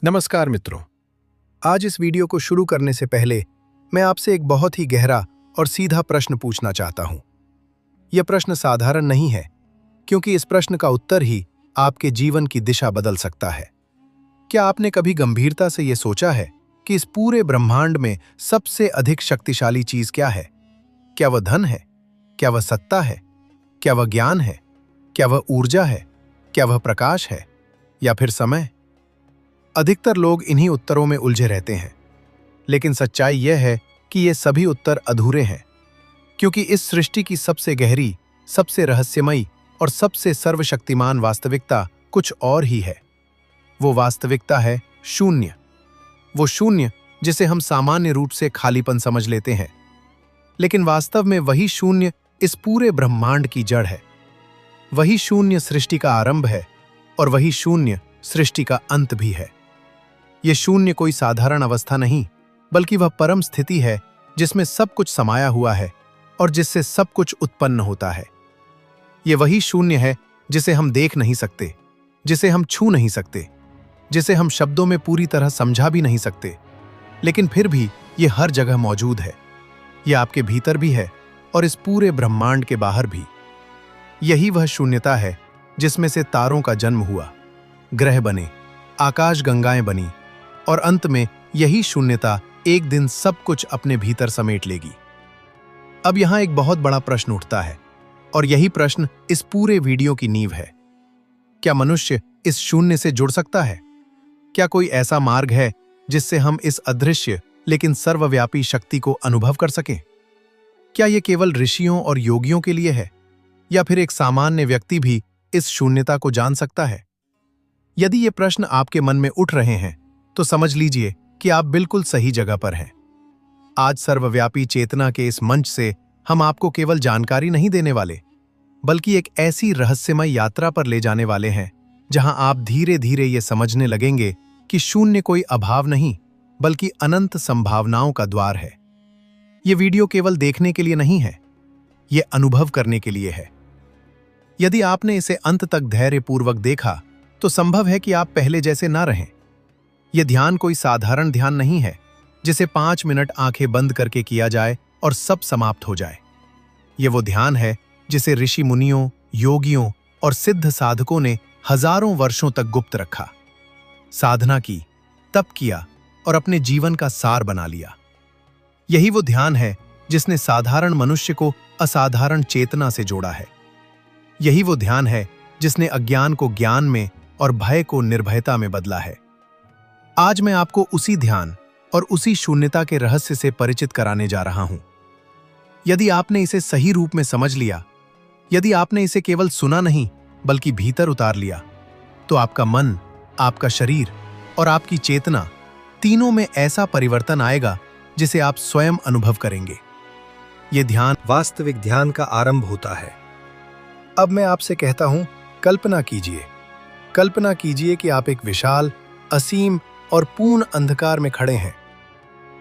नमस्कार मित्रों। आज इस वीडियो को शुरू करने से पहले मैं आपसे एक बहुत ही गहरा और सीधा प्रश्न पूछना चाहता हूं। यह प्रश्न साधारण नहीं है, क्योंकि इस प्रश्न का उत्तर ही आपके जीवन की दिशा बदल सकता है। क्या आपने कभी गंभीरता से यह सोचा है कि इस पूरे ब्रह्मांड में सबसे अधिक शक्तिशाली चीज क्या है? क्या वह धन है? क्या वह सत्ता है? क्या वह ज्ञान है? क्या वह ऊर्जा है? क्या वह प्रकाश है? या फिर समय? अधिकतर लोग इन्हीं उत्तरों में उलझे रहते हैं, लेकिन सच्चाई यह है कि ये सभी उत्तर अधूरे हैं, क्योंकि इस सृष्टि की सबसे गहरी, सबसे रहस्यमयी और सबसे सर्वशक्तिमान वास्तविकता कुछ और ही है। वो वास्तविकता है शून्य। वो शून्य जिसे हम सामान्य रूप से खालीपन समझ लेते हैं, लेकिन वास्तव में वही शून्य इस पूरे ब्रह्मांड की जड़ है। वही शून्य सृष्टि का आरंभ है और वही शून्य सृष्टि का अंत भी है। यह शून्य कोई साधारण अवस्था नहीं, बल्कि वह परम स्थिति है जिसमें सब कुछ समाया हुआ है और जिससे सब कुछ उत्पन्न होता है। यह वही शून्य है जिसे हम देख नहीं सकते, जिसे हम छू नहीं सकते, जिसे हम शब्दों में पूरी तरह समझा भी नहीं सकते, लेकिन फिर भी यह हर जगह मौजूद है। यह आपके भीतर भी है और इस पूरे ब्रह्मांड के बाहर भी। यही वह शून्यता है जिसमें से तारों का जन्म हुआ, ग्रह बने, आकाश गंगाएं बनी, और अंत में यही शून्यता एक दिन सब कुछ अपने भीतर समेट लेगी। अब यहां एक बहुत बड़ा प्रश्न उठता है, और यही प्रश्न इस पूरे वीडियो की नींव है। क्या मनुष्य इस शून्य से जुड़ सकता है? क्या कोई ऐसा मार्ग है जिससे हम इस अदृश्य लेकिन सर्वव्यापी शक्ति को अनुभव कर सकें? क्या यह केवल ऋषियों और योगियों के लिए है, या फिर एक सामान्य व्यक्ति भी इस शून्यता को जान सकता है? यदि ये प्रश्न आपके मन में उठ रहे हैं, तो समझ लीजिए कि आप बिल्कुल सही जगह पर हैं। आज सर्वव्यापी चेतना के इस मंच से हम आपको केवल जानकारी नहीं देने वाले, बल्कि एक ऐसी रहस्यमय यात्रा पर ले जाने वाले हैं जहां आप धीरे धीरे ये समझने लगेंगे कि शून्य कोई अभाव नहीं, बल्कि अनंत संभावनाओं का द्वार है। ये वीडियो केवल देखने के लिए नहीं है, ये अनुभव करने के लिए है। यदि आपने इसे अंत तक धैर्यपूर्वक देखा, तो संभव है कि आप पहले जैसे ना रहें। यह ध्यान कोई साधारण ध्यान नहीं है जिसे 5 मिनट आंखें बंद करके किया जाए और सब समाप्त हो जाए। यह वो ध्यान है जिसे ऋषि मुनियों, योगियों और सिद्ध साधकों ने हजारों वर्षों तक गुप्त रखा, साधना की, तप किया और अपने जीवन का सार बना लिया। यही वो ध्यान है जिसने साधारण मनुष्य को असाधारण चेतना से जोड़ा है। यही वो ध्यान है जिसने अज्ञान को ज्ञान में और भय को निर्भयता में बदला है। आज मैं आपको उसी ध्यान और उसी शून्यता के रहस्य से परिचित कराने जा रहा हूं। यदि आपने इसे सही रूप में समझ लिया, यदि आपने इसे केवल सुना नहीं बल्कि भीतर उतार लिया, तो आपका मन, आपका शरीर और आपकी चेतना तीनों में ऐसा परिवर्तन आएगा जिसे आप स्वयं अनुभव करेंगे। यह ध्यान वास्तविक ध्यान का आरंभ होता है। अब मैं आपसे कहता हूं, कल्पना कीजिए। कल्पना कीजिए कि आप एक विशाल, असीम और पूर्ण अंधकार में खड़े हैं।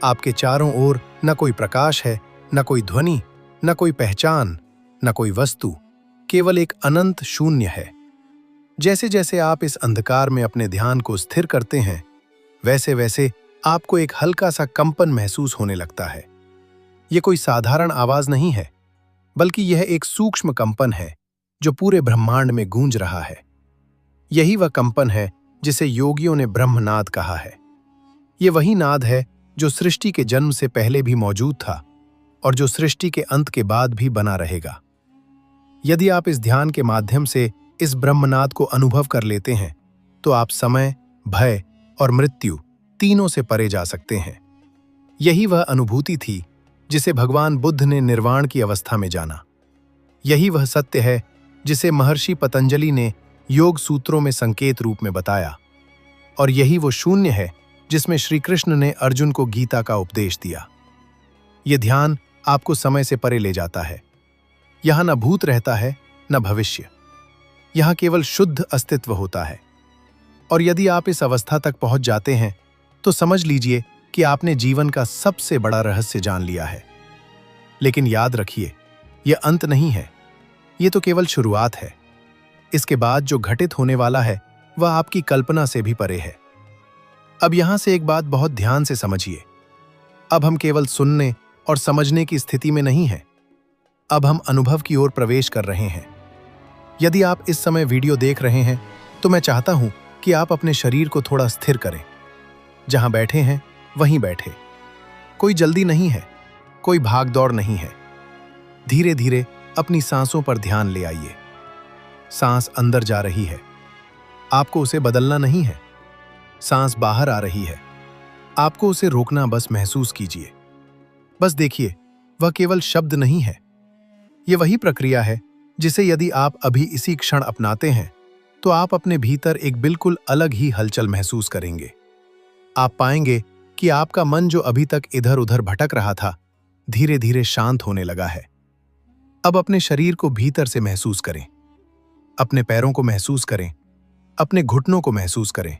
आपके चारों ओर न कोई प्रकाश है, न कोई ध्वनि, न कोई पहचान, न कोई वस्तु, केवल एक अनंत शून्य है। जैसे जैसे आप इस अंधकार में अपने ध्यान को स्थिर करते हैं, वैसे वैसे आपको एक हल्का सा कंपन महसूस होने लगता है। यह कोई साधारण आवाज नहीं है, बल्कि यह एक सूक्ष्म कंपन है जो पूरे ब्रह्मांड में गूंज रहा है। यही वह कंपन है जिसे योगियों ने ब्रह्मनाद कहा है। यह वही नाद है जो सृष्टि के जन्म से पहले भी मौजूद था और जो सृष्टि के अंत के बाद भी बना रहेगा। यदि आप इस ध्यान के माध्यम से इस ब्रह्मनाद को अनुभव कर लेते हैं, तो आप समय, भय और मृत्यु तीनों से परे जा सकते हैं। यही वह अनुभूति थी जिसे भगवान बुद्ध ने निर्वाण की अवस्था में जाना। यही वह सत्य है जिसे महर्षि पतंजलि ने योग सूत्रों में संकेत रूप में बताया, और यही वो शून्य है जिसमें श्री कृष्ण ने अर्जुन को गीता का उपदेश दिया। यह ध्यान आपको समय से परे ले जाता है। यहां न भूत रहता है, न भविष्य। यहां केवल शुद्ध अस्तित्व होता है। और यदि आप इस अवस्था तक पहुंच जाते हैं, तो समझ लीजिए कि आपने जीवन का सबसे बड़ा रहस्य जान लिया है। लेकिन याद रखिए, यह अंत नहीं है, यह तो केवल शुरुआत है। इसके बाद जो घटित होने वाला है, वह आपकी कल्पना से भी परे है। अब यहां से एक बात बहुत ध्यान से समझिए। अब हम केवल सुनने और समझने की स्थिति में नहीं हैं। अब हम अनुभव की ओर प्रवेश कर रहे हैं। यदि आप इस समय वीडियो देख रहे हैं तो मैं चाहता हूं कि आप अपने शरीर को थोड़ा स्थिर करें। जहां बैठे हैं वहीं बैठे। कोई जल्दी नहीं है, कोई भाग दौड़ नहीं है। धीरे धीरे अपनी सांसों पर ध्यान ले आइए। सांस अंदर जा रही है, आपको उसे बदलना नहीं है। सांस बाहर आ रही है, आपको उसे रोकना बस महसूस कीजिए। बस देखिए, वह केवल शब्द नहीं है। यह वही प्रक्रिया है जिसे यदि आप अभी इसी क्षण अपनाते हैं तो आप अपने भीतर एक बिल्कुल अलग ही हलचल महसूस करेंगे। आप पाएंगे कि आपका मन जो अभी तक इधर उधर भटक रहा था, धीरे धीरे शांत होने लगा है। अब अपने शरीर को भीतर से महसूस करें। अपने पैरों को महसूस करें, अपने घुटनों को महसूस करें,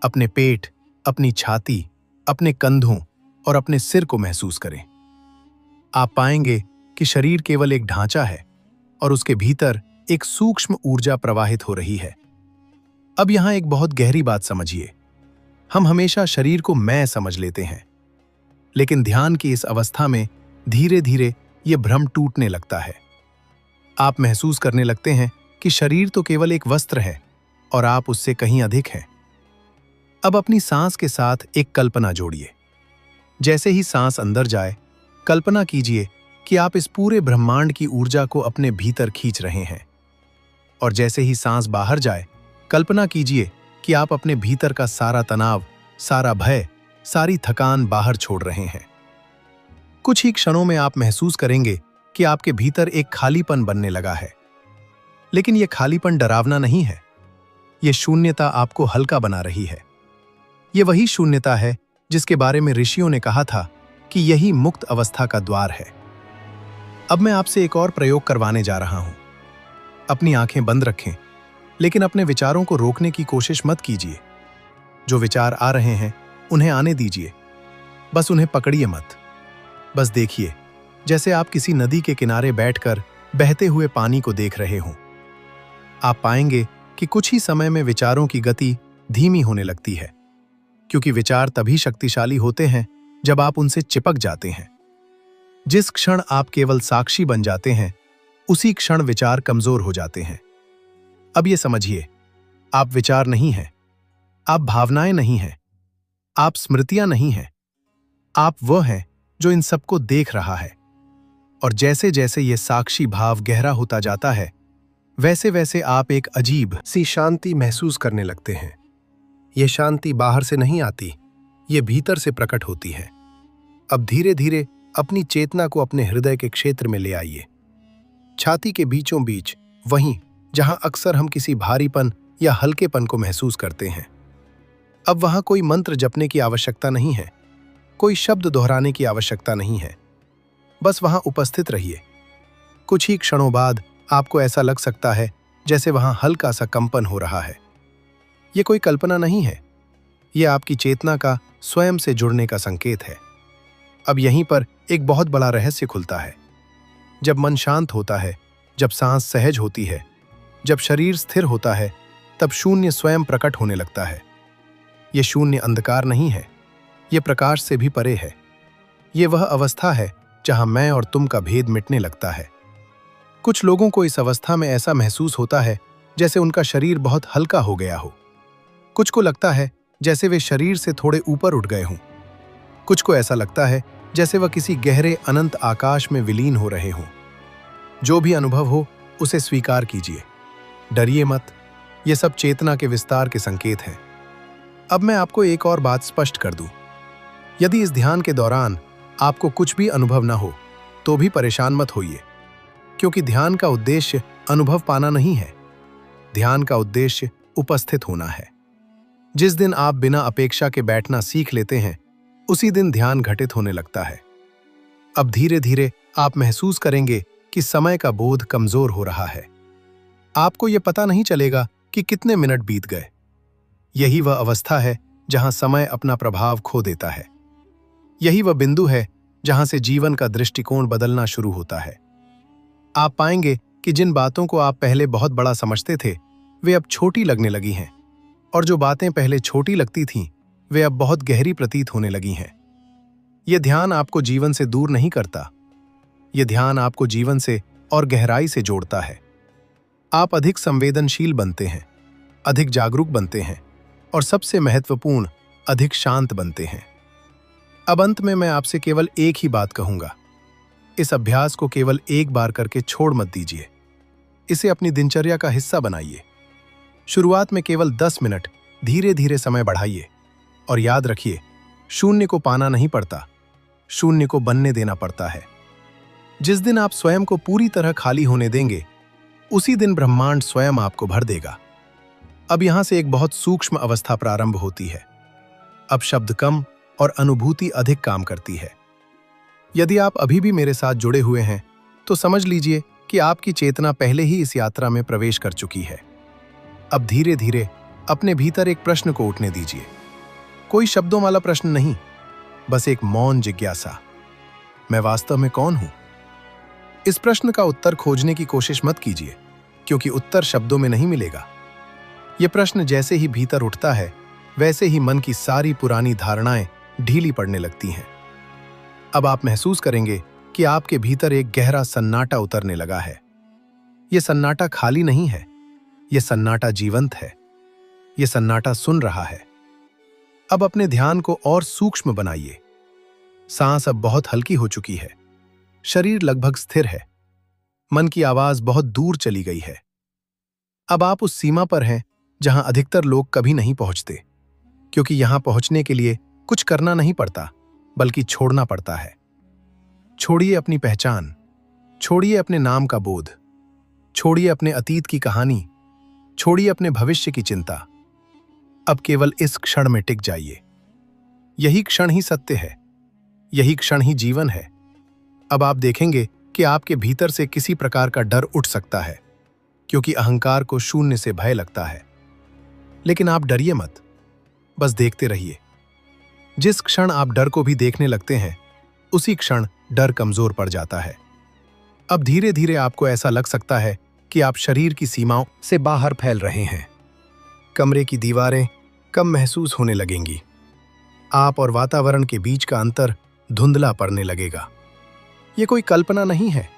अपने पेट, अपनी छाती, अपने कंधों और अपने सिर को महसूस करें। आप पाएंगे कि शरीर केवल एक ढांचा है और उसके भीतर एक सूक्ष्म ऊर्जा प्रवाहित हो रही है। अब यहां एक बहुत गहरी बात समझिए। हम हमेशा शरीर को मैं समझ लेते हैं, लेकिन ध्यान की इस अवस्था में धीरे धीरे यह भ्रम टूटने लगता है। आप महसूस करने लगते हैं कि शरीर तो केवल एक वस्त्र है और आप उससे कहीं अधिक हैं। अब अपनी सांस के साथ एक कल्पना जोड़िए। जैसे ही सांस अंदर जाए, कल्पना कीजिए कि आप इस पूरे ब्रह्मांड की ऊर्जा को अपने भीतर खींच रहे हैं। और जैसे ही सांस बाहर जाए, कल्पना कीजिए कि आप अपने भीतर का सारा तनाव, सारा भय, सारी थकान बाहर छोड़ रहे हैं। कुछ ही क्षणों में आप महसूस करेंगे कि आपके भीतर एक खालीपन बनने लगा है। लेकिन यह खालीपन डरावना नहीं है। यह शून्यता आपको हल्का बना रही है। यह वही शून्यता है जिसके बारे में ऋषियों ने कहा था कि यही मुक्त अवस्था का द्वार है। अब मैं आपसे एक और प्रयोग करवाने जा रहा हूं। अपनी आंखें बंद रखें, लेकिन अपने विचारों को रोकने की कोशिश मत कीजिए। जो विचार आ रहे हैं उन्हें आने दीजिए, बस उन्हें पकड़िए मत। बस देखिए, जैसे आप किसी नदी के किनारे बैठकर बहते हुए पानी को देख रहे हों। आप पाएंगे कि कुछ ही समय में विचारों की गति धीमी होने लगती है, क्योंकि विचार तभी शक्तिशाली होते हैं जब आप उनसे चिपक जाते हैं। जिस क्षण आप केवल साक्षी बन जाते हैं, उसी क्षण विचार कमजोर हो जाते हैं। अब ये समझिए, आप विचार नहीं हैं, आप भावनाएं नहीं हैं, आप स्मृतियां नहीं हैं। आप वह हैं जो इन सबको देख रहा है। और जैसे जैसे ये साक्षी भाव गहरा होता जाता है, वैसे वैसे आप एक अजीब सी शांति महसूस करने लगते हैं। ये शांति बाहर से नहीं आती, ये भीतर से प्रकट होती है। अब धीरे धीरे अपनी चेतना को अपने हृदय के क्षेत्र में ले आइए। छाती के बीचों बीच, वहीं जहां अक्सर हम किसी भारीपन या हल्केपन को महसूस करते हैं। अब वहां कोई मंत्र जपने की आवश्यकता नहीं है, कोई शब्द दोहराने की आवश्यकता नहीं है। बस वहां उपस्थित रहिए। कुछ ही क्षणों बाद आपको ऐसा लग सकता है जैसे वहां हल्का सा कंपन हो रहा है। यह कोई कल्पना नहीं है, यह आपकी चेतना का स्वयं से जुड़ने का संकेत है। अब यहीं पर एक बहुत बड़ा रहस्य खुलता है। जब मन शांत होता है, जब सांस सहज होती है, जब शरीर स्थिर होता है, तब शून्य स्वयं प्रकट होने लगता है। यह शून्य अंधकार नहीं है, यह प्रकाश से भी परे है। यह वह अवस्था है जहां मैं और तुम का भेद मिटने लगता है। कुछ लोगों को इस अवस्था में ऐसा महसूस होता है जैसे उनका शरीर बहुत हल्का हो गया हो। कुछ को लगता है जैसे वे शरीर से थोड़े ऊपर उठ गए हों। कुछ को ऐसा लगता है जैसे वह किसी गहरे अनंत आकाश में विलीन हो रहे हों। जो भी अनुभव हो, उसे स्वीकार कीजिए। डरिए मत, ये सब चेतना के विस्तार के संकेत हैं। अब मैं आपको एक और बात स्पष्ट कर दूं। यदि इस ध्यान के दौरान आपको कुछ भी अनुभव न हो, तो भी परेशान मत होइए, क्योंकि ध्यान का उद्देश्य अनुभव पाना नहीं है। ध्यान का उद्देश्य उपस्थित होना है। जिस दिन आप बिना अपेक्षा के बैठना सीख लेते हैं, उसी दिन ध्यान घटित होने लगता है। अब धीरे धीरे आप महसूस करेंगे कि समय का बोध कमजोर हो रहा है। आपको यह पता नहीं चलेगा कि कितने मिनट बीत गए। यही वह अवस्था है जहां समय अपना प्रभाव खो देता है। यही वह बिंदु है जहां से जीवन का दृष्टिकोण बदलना शुरू होता है। आप पाएंगे कि जिन बातों को आप पहले बहुत बड़ा समझते थे, वे अब छोटी लगने लगी हैं, और जो बातें पहले छोटी लगती थीं, वे अब बहुत गहरी प्रतीत होने लगी हैं। यह ध्यान आपको जीवन से दूर नहीं करता, यह ध्यान आपको जीवन से और गहराई से जोड़ता है। आप अधिक संवेदनशील बनते हैं, अधिक जागरूक बनते हैं और सबसे महत्वपूर्ण, अधिक शांत बनते हैं। अब अंत में मैं आपसे केवल एक ही बात कहूंगा, इस अभ्यास को केवल एक बार करके छोड़ मत दीजिए। इसे अपनी दिनचर्या का हिस्सा बनाइए। शुरुआत में केवल 10 मिनट धीरे धीरे समय बढ़ाइए और याद रखिए, शून्य को पाना नहीं पड़ता, शून्य को बनने देना पड़ता है। जिस दिन आप स्वयं को पूरी तरह खाली होने देंगे, उसी दिन ब्रह्मांड स्वयं आपको भर देगा। अब यहां से एक बहुत सूक्ष्म अवस्था प्रारंभ होती है। अब शब्द कम और अनुभूति अधिक काम करती है। यदि आप अभी भी मेरे साथ जुड़े हुए हैं तो समझ लीजिए कि आपकी चेतना पहले ही इस यात्रा में प्रवेश कर चुकी है। अब धीरे धीरे अपने भीतर एक प्रश्न को उठने दीजिए। कोई शब्दों वाला प्रश्न नहीं, बस एक मौन जिज्ञासा, मैं वास्तव में कौन हूं? इस प्रश्न का उत्तर खोजने की कोशिश मत कीजिए, क्योंकि उत्तर शब्दों में नहीं मिलेगा। यह प्रश्न जैसे ही भीतर उठता है, वैसे ही मन की सारी पुरानी धारणाएं ढीली पड़ने लगती हैं। अब आप महसूस करेंगे कि आपके भीतर एक गहरा सन्नाटा उतरने लगा है। यह सन्नाटा खाली नहीं है, यह सन्नाटा जीवंत है, यह सन्नाटा सुन रहा है। अब अपने ध्यान को और सूक्ष्म बनाइए। सांस अब बहुत हल्की हो चुकी है, शरीर लगभग स्थिर है, मन की आवाज बहुत दूर चली गई है। अब आप उस सीमा पर हैं जहां अधिकतर लोग कभी नहीं पहुंचते, क्योंकि यहां पहुंचने के लिए कुछ करना नहीं पड़ता, बल्कि छोड़ना पड़ता है। छोड़िए अपनी पहचान, छोड़िए अपने नाम का बोध, छोड़िए अपने अतीत की कहानी, छोड़िए अपने भविष्य की चिंता। अब केवल इस क्षण में टिक जाइए। यही क्षण ही सत्य है, यही क्षण ही जीवन है। अब आप देखेंगे कि आपके भीतर से किसी प्रकार का डर उठ सकता है, क्योंकि अहंकार को शून्य से भय लगता है। लेकिन आप डरिए मत, बस देखते रहिए। जिस क्षण आप डर को भी देखने लगते हैं, उसी क्षण डर कमजोर पड़ जाता है। अब धीरे धीरे आपको ऐसा लग सकता है कि आप शरीर की सीमाओं से बाहर फैल रहे हैं। कमरे की दीवारें कम महसूस होने लगेंगी। आप और वातावरण के बीच का अंतर धुंधला पड़ने लगेगा। ये कोई कल्पना नहीं है,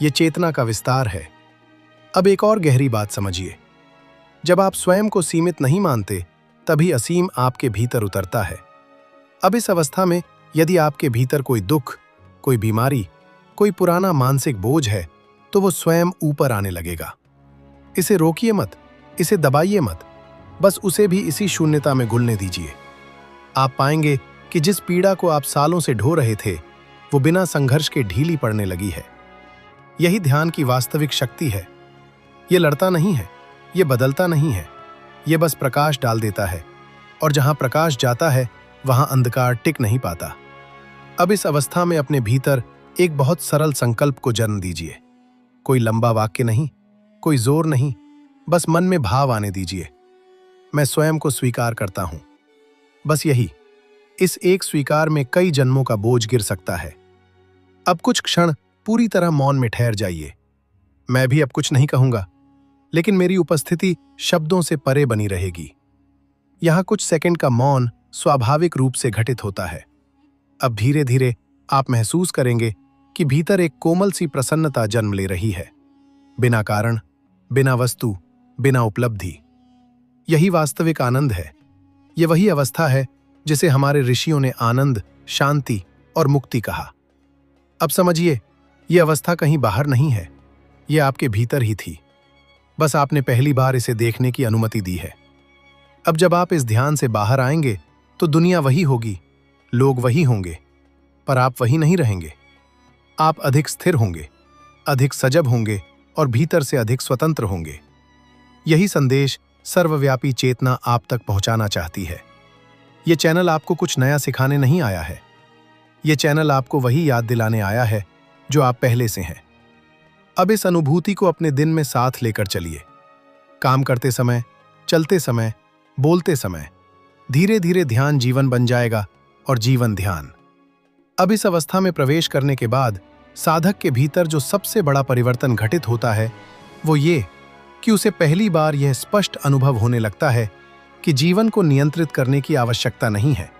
ये चेतना का विस्तार है। अब एक और गहरी बात समझिए। जब आप स्वयं को सीमित नहीं मानते, तभी असीम आपके भीतर उतरता है। अब इस अवस्था में यदि आपके भीतर कोई दुख, कोई बीमारी, कोई पुराना मानसिक बोझ है, तो वो स्वयं ऊपर आने लगेगा। इसे रोकिए मत, इसे दबाइए मत, बस उसे भी इसी शून्यता में घुलने दीजिए। आप पाएंगे कि जिस पीड़ा को आप सालों से ढो रहे थे, वो बिना संघर्ष के ढीली पड़ने लगी है। यही ध्यान की वास्तविक शक्ति है। ये लड़ता नहीं है, ये बदलता नहीं है, ये बस प्रकाश डाल देता है, और जहां प्रकाश जाता है वहां अंधकार टिक नहीं पाता। अब इस अवस्था में अपने भीतर एक बहुत सरल संकल्प को जन्म दीजिए। कोई लंबा वाक्य नहीं, कोई जोर नहीं, बस मन में भाव आने दीजिए। मैं स्वयं को स्वीकार करता हूं। बस यही, इस एक स्वीकार में कई जन्मों का बोझ गिर सकता है। अब कुछ क्षण पूरी तरह मौन में ठहर जाइए। मैं भी अब कुछ नहीं कहूंगा, लेकिन मेरी उपस्थिति शब्दों से परे बनी रहेगी। यहां कुछ सेकंड का मौन स्वाभाविक रूप से घटित होता है। अब धीरे धीरे आप महसूस करेंगे कि भीतर एक कोमल सी प्रसन्नता जन्म ले रही है, बिना कारण, बिना वस्तु, बिना उपलब्धि। यही वास्तविक आनंद है। यह वही अवस्था है जिसे हमारे ऋषियों ने आनंद, शांति और मुक्ति कहा। अब समझिए, यह अवस्था कहीं बाहर नहीं है, यह आपके भीतर ही थी। बस आपने पहली बार इसे देखने की अनुमति दी है। अब जब आप इस ध्यान से बाहर आएंगे तो दुनिया वही होगी, लोग वही होंगे, पर आप वही नहीं रहेंगे। आप अधिक स्थिर होंगे, अधिक सजग होंगे और भीतर से अधिक स्वतंत्र होंगे। यही संदेश सर्वव्यापी चेतना आप तक पहुंचाना चाहती है। यह चैनल आपको कुछ नया सिखाने नहीं आया है। यह चैनल आपको वही याद दिलाने आया है जो आप पहले से हैं। अब इस अनुभूति को अपने दिन में साथ लेकर चलिए। काम करते समय, चलते समय, बोलते समय धीरे धीरे ध्यान जीवन बन जाएगा और जीवन ध्यान। अब इस अवस्था में प्रवेश करने के बाद साधक के भीतर जो सबसे बड़ा परिवर्तन घटित होता है, वो ये कि उसे पहली बार यह स्पष्ट अनुभव होने लगता है कि जीवन को नियंत्रित करने की आवश्यकता नहीं है,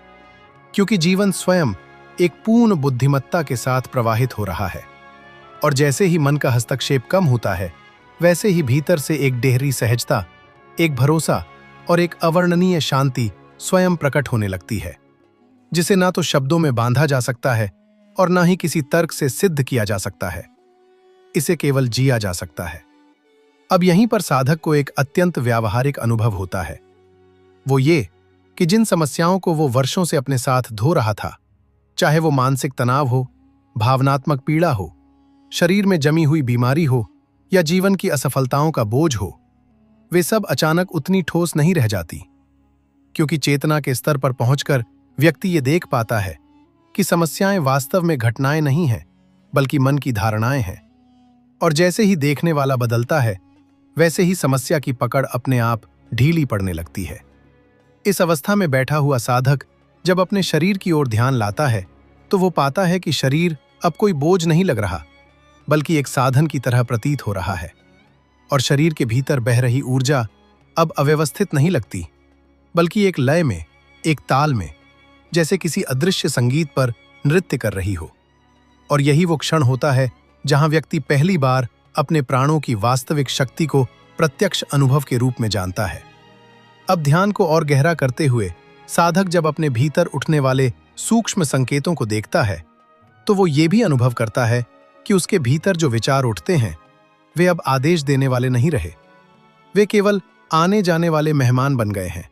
क्योंकि जीवन स्वयं एक पूर्ण बुद्धिमत्ता के साथ प्रवाहित हो रहा है। और जैसे ही मन का हस्तक्षेप कम होता है, वैसे ही भीतर से एक गहरी सहजता, एक भरोसा और एक अवर्णनीय शांति स्वयं प्रकट होने लगती है, जिसे ना तो शब्दों में बांधा जा सकता है और ना ही किसी तर्क से सिद्ध किया जा सकता है। इसे केवल जिया जा सकता है। अब यहीं पर साधक को एक अत्यंत व्यावहारिक अनुभव होता है। वो ये कि जिन समस्याओं को वो वर्षों से अपने साथ धो रहा था, चाहे वो मानसिक तनाव हो, भावनात्मक पीड़ा हो, शरीर में जमी हुई बीमारी हो या जीवन की असफलताओं का बोझ हो, वे सब अचानक उतनी ठोस नहीं रह जाती, क्योंकि चेतना के स्तर पर पहुंचकर व्यक्ति ये देख पाता है कि समस्याएं वास्तव में घटनाएं नहीं हैं, बल्कि मन की धारणाएं हैं। और जैसे ही देखने वाला बदलता है, वैसे ही समस्या की पकड़ अपने आप ढीली पड़ने लगती है। इस अवस्था में बैठा हुआ साधक जब अपने शरीर की ओर ध्यान लाता है, तो वो पाता है कि शरीर अब कोई बोझ नहीं लग रहा, बल्कि एक साधन की तरह प्रतीत हो रहा है। और शरीर के भीतर बह रही ऊर्जा अब अव्यवस्थित नहीं लगती, बल्कि एक लय में, एक ताल में, जैसे किसी अदृश्य संगीत पर नृत्य कर रही हो। और यही वो क्षण होता है जहां व्यक्ति पहली बार अपने प्राणों की वास्तविक शक्ति को प्रत्यक्ष अनुभव के रूप में जानता है। अब ध्यान को और गहरा करते हुए साधक जब अपने भीतर उठने वाले सूक्ष्म संकेतों को देखता है, तो वो ये भी अनुभव करता है कि उसके भीतर जो विचार उठते हैं, वे अब आदेश देने वाले नहीं रहे। वे केवल आने जाने वाले मेहमान बन गए हैं।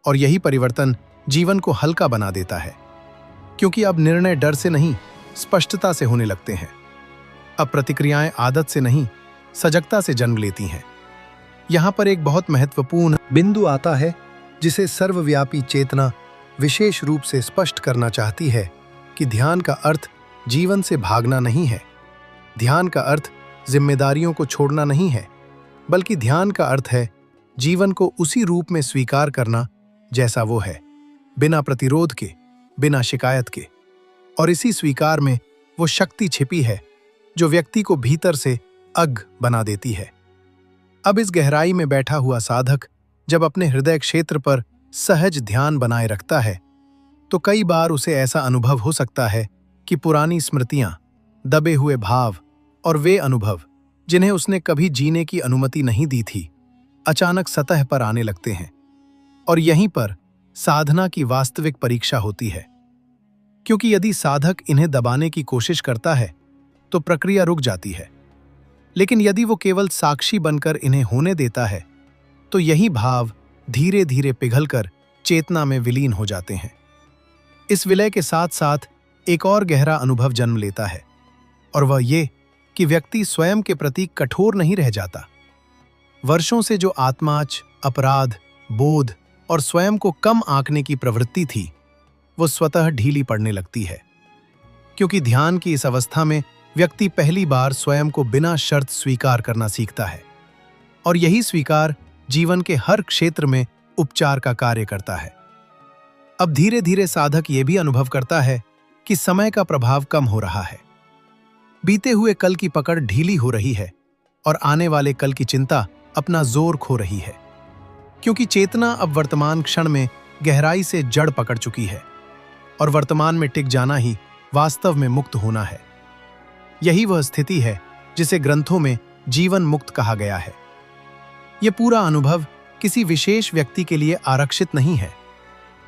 और यही परिवर्तन जीवन को हल्का बना देता है, क्योंकि अब निर्णय डर से नहीं, स्पष्टता से होने लगते हैं। अब प्रतिक्रियाएं आदत से नहीं, सजगता से जन्म लेती हैं। यहां पर एक बहुत महत्वपूर्ण बिंदु आता है, जिसे सर्वव्यापी चेतना विशेष रूप से स्पष्ट करना चाहती है कि ध्यान का अर्थ जीवन से भागना नहीं है। ध्यान का अर्थ जिम्मेदारियों को छोड़ना नहीं है, बल्कि ध्यान का अर्थ है जीवन को उसी रूप में स्वीकार करना जैसा वो है, बिना प्रतिरोध के, बिना शिकायत के। और इसी स्वीकार में वो शक्ति छिपी है जो व्यक्ति को भीतर से अग बना देती है। अब इस गहराई में बैठा हुआ साधक जब अपने हृदय क्षेत्र पर सहज ध्यान बनाए रखता है, तो कई बार उसे ऐसा अनुभव हो सकता है कि पुरानी स्मृतियां, दबे हुए भाव और वे अनुभव जिन्हें उसने कभी जीने की अनुमति नहीं दी थी, अचानक सतह पर आने लगते हैं। और यहीं पर साधना की वास्तविक परीक्षा होती है, क्योंकि यदि साधक इन्हें दबाने की कोशिश करता है तो प्रक्रिया रुक जाती है, लेकिन यदि वो केवल साक्षी बनकर इन्हें होने देता है, तो यही भाव धीरे धीरे पिघलकर चेतना में विलीन हो जाते हैं। इस विलय के साथ साथ एक और गहरा अनुभव जन्म लेता है, और वह ये कि व्यक्ति स्वयं के प्रति कठोर नहीं रह जाता। वर्षों से जो आत्माच, अपराध बोध और स्वयं को कम आंकने की प्रवृत्ति थी, वो स्वतः ढीली पड़ने लगती है, क्योंकि ध्यान की इस अवस्था में व्यक्ति पहली बार स्वयं को बिना शर्त स्वीकार करना सीखता है। और यही स्वीकार जीवन के हर क्षेत्र में उपचार का कार्य करता है। अब धीरे धीरे साधक ये भी अनुभव करता है कि समय का प्रभाव कम हो रहा है। बीते हुए कल की पकड़ ढीली हो रही है और आने वाले कल की चिंता अपना जोर खो रही है, क्योंकि चेतना अब वर्तमान क्षण में गहराई से जड़ पकड़ चुकी है और वर्तमान में टिक जाना ही वास्तव में मुक्त होना है। यही वह स्थिति है जिसे ग्रंथों में जीवन मुक्त कहा गया है। यह पूरा अनुभव किसी विशेष व्यक्ति के लिए आरक्षित नहीं है।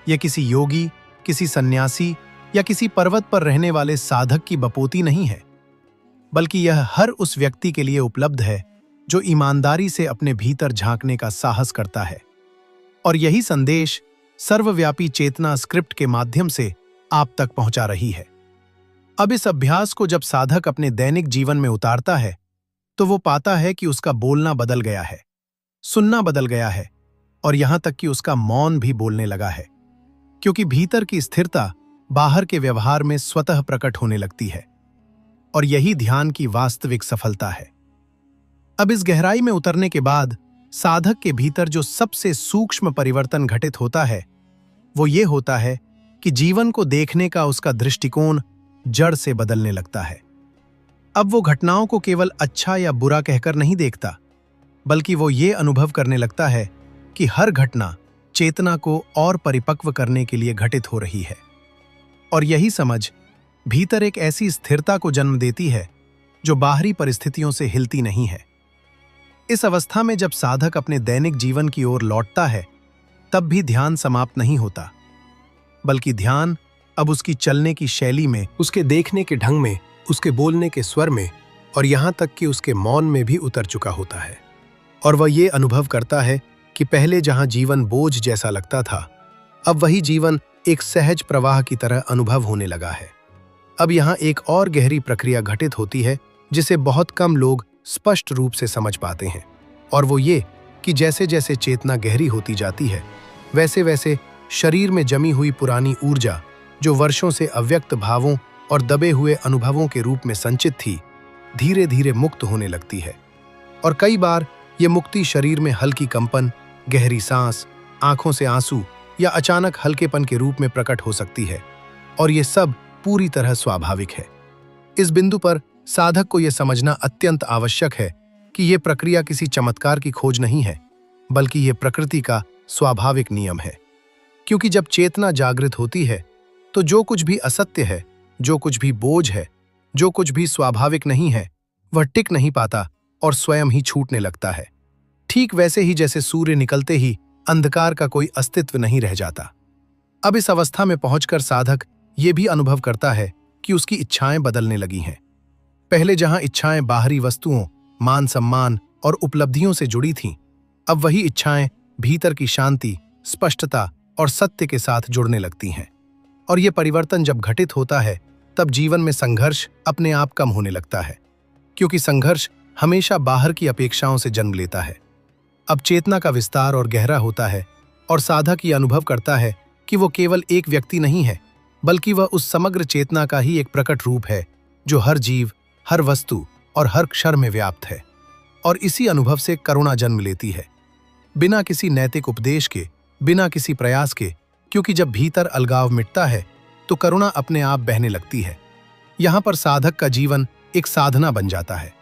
यह किसी योगी, किसी सन्यासी या किसी पर्वत पर रहने वाले साधक की बपोती नहीं है, बल्कि यह हर उस व्यक्ति के लिए उपलब्ध है जो ईमानदारी से अपने भीतर झांकने का साहस करता है। और यही संदेश सर्वव्यापी चेतना स्क्रिप्ट के माध्यम से आप तक पहुंचा रही है। अब इस अभ्यास को जब साधक अपने दैनिक जीवन में उतारता है, तो वो पाता है कि उसका बोलना बदल गया है, सुनना बदल गया है, और यहां तक कि उसका मौन भी बोलने लगा है, क्योंकि भीतर की स्थिरता बाहर के व्यवहार में स्वतः प्रकट होने लगती है। और यही ध्यान की वास्तविक सफलता है। अब इस गहराई में उतरने के बाद साधक के भीतर जो सबसे सूक्ष्म परिवर्तन घटित होता है, वो ये होता है कि जीवन को देखने का उसका दृष्टिकोण जड़ से बदलने लगता है। अब वो घटनाओं को केवल अच्छा या बुरा कहकर नहीं देखता, बल्कि वो ये अनुभव करने लगता है कि हर घटना, चेतना को और परिपक्व करने के लिए घटित हो रही है। और यही समझ भीतर एक ऐसी स्थिरता को जन्म देती है जो बाहरी परिस्थितियों से हिलती नहीं है। इस अवस्था में जब साधक अपने दैनिक जीवन की ओर लौटता है, तब भी ध्यान समाप्त नहीं होता, बल्कि ध्यान अब उसकी चलने की शैली में, उसके देखने के ढंग में, उसके बोलने के स्वर में और यहाँ तक कि उसके मौन में भी उतर चुका होता है। और वह ये अनुभव करता है कि पहले जहाँ जीवन बोझ जैसा लगता था, अब वही जीवन एक सहज प्रवाह की तरह अनुभव होने लगा है। अब यहाँ एक और गहरी प्रक्रिया घटित होती है जिसे बहुत कम लोग स्पष्ट रूप से समझ पाते हैं, और वो ये कि जैसे जैसे चेतना गहरी होती जाती है, वैसे वैसे शरीर में जमी हुई पुरानी ऊर्जा, जो वर्षों से अव्यक्त भावों और दबे हुए अनुभवों के रूप में संचित थी, धीरे धीरे मुक्त होने लगती है। और कई बार ये मुक्ति शरीर में हल्की कंपन, गहरी सांस, आंखों से आंसू या अचानक हल्केपन के रूप में प्रकट हो सकती है, और ये सब पूरी तरह स्वाभाविक है। इस बिंदु पर साधक को यह समझना अत्यंत आवश्यक है कि यह प्रक्रिया किसी चमत्कार की खोज नहीं है, बल्कि यह प्रकृति का स्वाभाविक नियम है। क्योंकि जब चेतना जागृत होती है, तो जो कुछ भी असत्य है, जो कुछ भी बोझ है, जो कुछ भी स्वाभाविक नहीं है, वह टिक नहीं पाता और स्वयं ही छूटने लगता है। ठीक वैसे ही जैसे सूर्य निकलते ही अंधकार का कोई अस्तित्व नहीं रह जाता। अब इस अवस्था में पहुंचकर साधक ये भी अनुभव करता है कि उसकी इच्छाएं बदलने लगी हैं। पहले जहां इच्छाएं बाहरी वस्तुओं, मान सम्मान और उपलब्धियों से जुड़ी थीं, अब वही इच्छाएं भीतर की शांति, स्पष्टता और सत्य के साथ जुड़ने लगती हैं। और ये परिवर्तन जब घटित होता है, तब जीवन में संघर्ष अपने आप कम होने लगता है, क्योंकि संघर्ष हमेशा बाहर की अपेक्षाओं से जन्म लेता है। अब चेतना का विस्तार और गहरा होता है, और साधक ये अनुभव करता है कि वो केवल एक व्यक्ति नहीं है, बल्कि वह उस समग्र चेतना का ही एक प्रकट रूप है जो हर जीव, हर वस्तु और हर क्षण में व्याप्त है। और इसी अनुभव से करुणा जन्म लेती है, बिना किसी नैतिक उपदेश के, बिना किसी प्रयास के, क्योंकि जब भीतर अलगाव मिटता है तो करुणा अपने आप बहने लगती है। यहाँ पर साधक का जीवन एक साधना बन जाता है।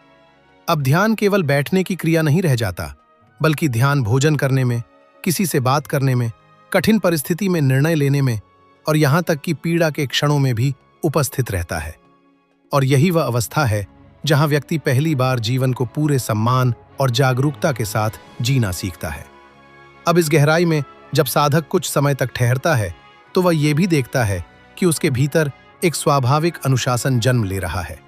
अब ध्यान केवल बैठने की क्रिया नहीं रह जाता, बल्कि ध्यान भोजन करने में, किसी से बात करने में, कठिन परिस्थिति में निर्णय लेने में और यहाँ तक कि पीड़ा के क्षणों में भी उपस्थित रहता है। और यही वह अवस्था है जहाँ व्यक्ति पहली बार जीवन को पूरे सम्मान और जागरूकता के साथ जीना सीखता है। अब इस गहराई में जब साधक कुछ समय तक ठहरता है, तो वह ये भी देखता है कि उसके भीतर एक स्वाभाविक अनुशासन जन्म ले रहा है।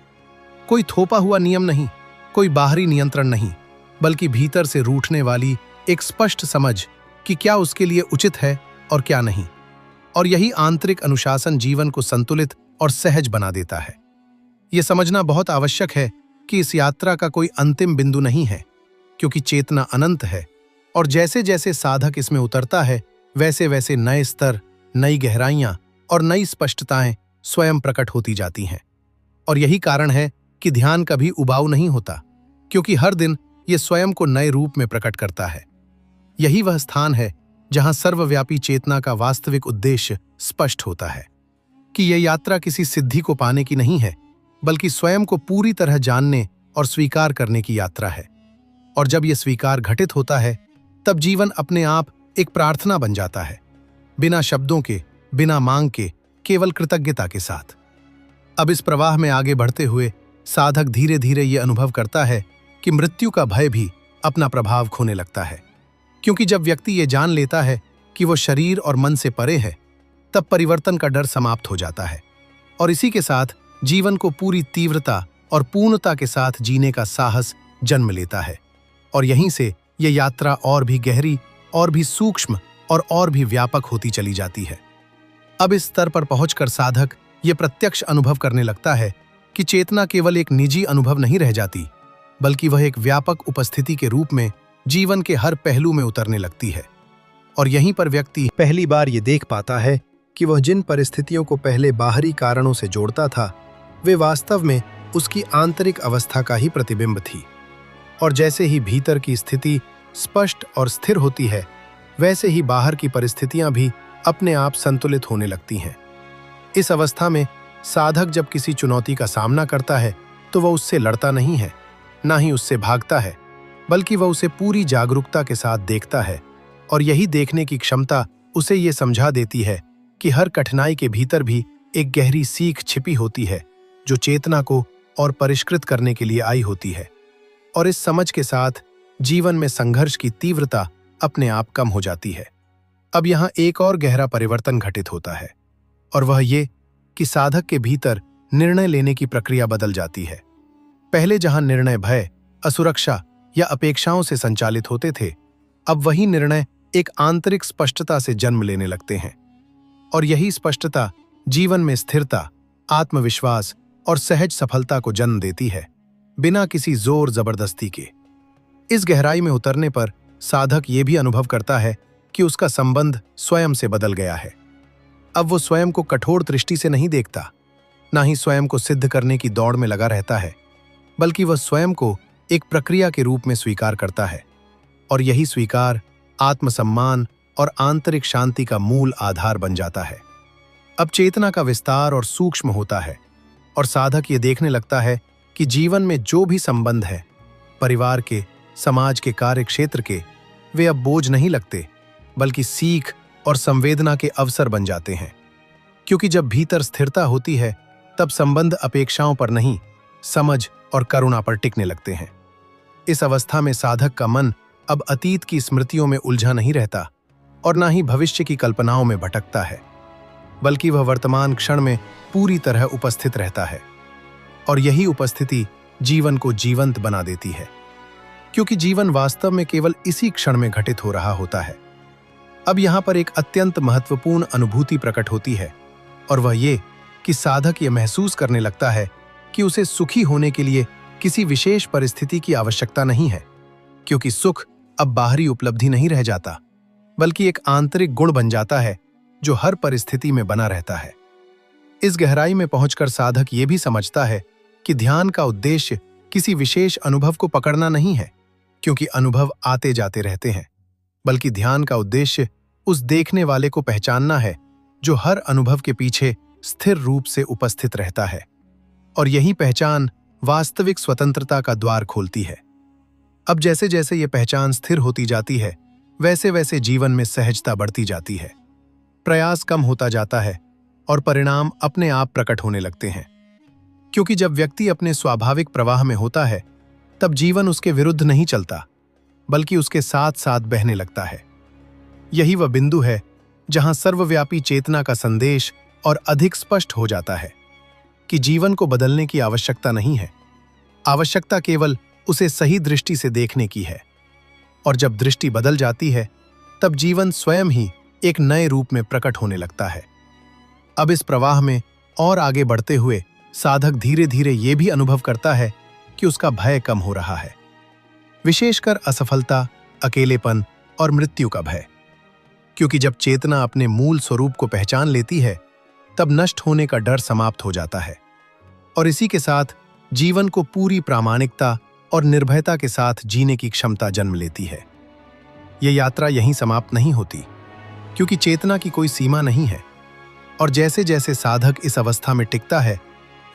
कोई थोपा हुआ नियम नहीं, कोई बाहरी नियंत्रण नहीं, बल्कि भीतर से रूठने वाली एक स्पष्ट समझ कि क्या उसके लिए उचित है और क्या नहीं। और यही आंतरिक अनुशासन जीवन को संतुलित और सहज बना देता है। यह समझना बहुत आवश्यक है कि इस यात्रा का कोई अंतिम बिंदु नहीं है, क्योंकि चेतना अनंत है, और जैसे जैसे साधक इसमें उतरता है, वैसे वैसे नए स्तर, नई गहराइयां और नई स्पष्टताएं स्वयं प्रकट होती जाती हैं। और यही कारण है कि ध्यान कभी उबाऊ नहीं होता, क्योंकि हर दिन ये स्वयं को नए रूप में प्रकट करता है। यही वह स्थान है जहां सर्वव्यापी चेतना का वास्तविक उद्देश्य स्पष्ट होता है कि यह यात्रा किसी सिद्धि को पाने की नहीं है, बल्कि स्वयं को पूरी तरह जानने और स्वीकार करने की यात्रा है। और जब यह स्वीकार घटित होता है, तब जीवन अपने आप एक प्रार्थना बन जाता है, बिना शब्दों के, बिना मांग के, केवल कृतज्ञता के साथ। अब इस प्रवाह में आगे बढ़ते हुए साधक धीरे धीरे ये अनुभव करता है कि मृत्यु का भय भी अपना प्रभाव खोने लगता है, क्योंकि जब व्यक्ति ये जान लेता है कि वो शरीर और मन से परे है, तब परिवर्तन का डर समाप्त हो जाता है, और इसी के साथ जीवन को पूरी तीव्रता और पूर्णता के साथ जीने का साहस जन्म लेता है। और यहीं से यह यात्रा और भी गहरी, और भी सूक्ष्म और भी व्यापक होती चली जाती है। अब इस स्तर पर पहुंचकर साधक ये प्रत्यक्ष अनुभव करने लगता है कि चेतना केवल एक निजी अनुभव नहीं रह जाती, बल्कि वह एक व्यापक उपस्थिति के रूप में जीवन के हर पहलू में उतरने लगती है। और यहीं पर व्यक्ति पहली बार ये देख पाता है कि वह जिन परिस्थितियों को पहले बाहरी कारणों से जोड़ता था, वे वास्तव में उसकी आंतरिक अवस्था का ही प्रतिबिंब थी। और जैसे ही भीतर की स्थिति स्पष्ट और स्थिर होती है, वैसे ही बाहर की परिस्थितियां भी अपने आप संतुलित होने लगती हैं। इस अवस्था में साधक जब किसी चुनौती का सामना करता है, तो वह उससे लड़ता नहीं है, ना ही उससे भागता है, बल्कि वह उसे पूरी जागरूकता के साथ देखता है और यही देखने की क्षमता उसे ये समझा देती है कि हर कठिनाई के भीतर भी एक गहरी सीख छिपी होती है जो चेतना को और परिष्कृत करने के लिए आई होती है। और इस समझ के साथ जीवन में संघर्ष की तीव्रता अपने आप कम हो जाती है। अब यहाँ एक और गहरा परिवर्तन घटित होता है, और वह ये कि साधक के भीतर निर्णय लेने की प्रक्रिया बदल जाती है। पहले जहां निर्णय भय, असुरक्षा या अपेक्षाओं से संचालित होते थे, अब वही निर्णय एक आंतरिक स्पष्टता से जन्म लेने लगते हैं। और यही स्पष्टता जीवन में स्थिरता, आत्मविश्वास और सहज सफलता को जन्म देती है, बिना किसी जोर जबरदस्ती के। इस गहराई में उतरने पर साधक ये भी अनुभव करता है कि उसका संबंध स्वयं से बदल गया है। अब वो स्वयं को कठोर दृष्टि से नहीं देखता, ना ही स्वयं को सिद्ध करने की दौड़ में लगा रहता है, बल्कि वह स्वयं को एक प्रक्रिया के रूप में स्वीकार करता है। और यही स्वीकार आत्मसम्मान और आंतरिक शांति का मूल आधार बन जाता है। अब चेतना का विस्तार और सूक्ष्म होता है, और साधक ये देखने लगता है कि जीवन में जो भी संबंध है, परिवार के, समाज के, कार्य क्षेत्र के, वे अब बोझ नहीं लगते, बल्कि सीख और संवेदना के अवसर बन जाते हैं। क्योंकि जब भीतर स्थिरता होती है, तब संबंध अपेक्षाओं पर नहीं, समझ और करुणा पर टिकने लगते हैं। इस अवस्था में साधक का मन अब अतीत की स्मृतियों में उलझा नहीं रहता, और ना ही भविष्य की कल्पनाओं में भटकता है, बल्कि वह वर्तमान क्षण में पूरी तरह उपस्थित रहता है। और यही उपस्थिति जीवन को जीवंत बना देती है, क्योंकि जीवन वास्तव में केवल इसी क्षण में घटित हो रहा होता है। अब यहाँ पर एक अत्यंत महत्वपूर्ण अनुभूति प्रकट होती है, और वह ये कि साधक ये महसूस करने लगता है कि उसे सुखी होने के लिए किसी विशेष परिस्थिति की आवश्यकता नहीं है, क्योंकि सुख अब बाहरी उपलब्धि नहीं रह जाता, बल्कि एक आंतरिक गुण बन जाता है जो हर परिस्थिति में बना रहता है। इस गहराई में पहुंचकर साधक ये भी समझता है कि ध्यान का उद्देश्य किसी विशेष अनुभव को पकड़ना नहीं है, क्योंकि अनुभव आते जाते रहते हैं, बल्कि ध्यान का उद्देश्य उस देखने वाले को पहचानना है जो हर अनुभव के पीछे स्थिर रूप से उपस्थित रहता है। और यही पहचान वास्तविक स्वतंत्रता का द्वार खोलती है। अब जैसे जैसे ये पहचान स्थिर होती जाती है, वैसे वैसे जीवन में सहजता बढ़ती जाती है, प्रयास कम होता जाता है, और परिणाम अपने आप प्रकट होने लगते हैं। क्योंकि जब व्यक्ति अपने स्वाभाविक प्रवाह में होता है, तब जीवन उसके विरुद्ध नहीं चलता, बल्कि उसके साथ साथ बहने लगता है। यही वह बिंदु है जहां सर्वव्यापी चेतना का संदेश और अधिक स्पष्ट हो जाता है कि जीवन को बदलने की आवश्यकता नहीं है, आवश्यकता केवल उसे सही दृष्टि से देखने की है। और जब दृष्टि बदल जाती है, तब जीवन स्वयं ही एक नए रूप में प्रकट होने लगता है। अब इस प्रवाह में और आगे बढ़ते हुए साधक धीरे धीरे ये भी अनुभव करता है कि उसका भय कम हो रहा है, विशेषकर असफलता, अकेलेपन और मृत्यु का भय। क्योंकि जब चेतना अपने मूल स्वरूप को पहचान लेती है, तब नष्ट होने का डर समाप्त हो जाता है, और इसी के साथ जीवन को पूरी प्रामाणिकता और निर्भयता के साथ जीने की क्षमता जन्म लेती है। यह यात्रा यहीं समाप्त नहीं होती, क्योंकि चेतना की कोई सीमा नहीं है, और जैसे जैसे साधक इस अवस्था में टिकता है,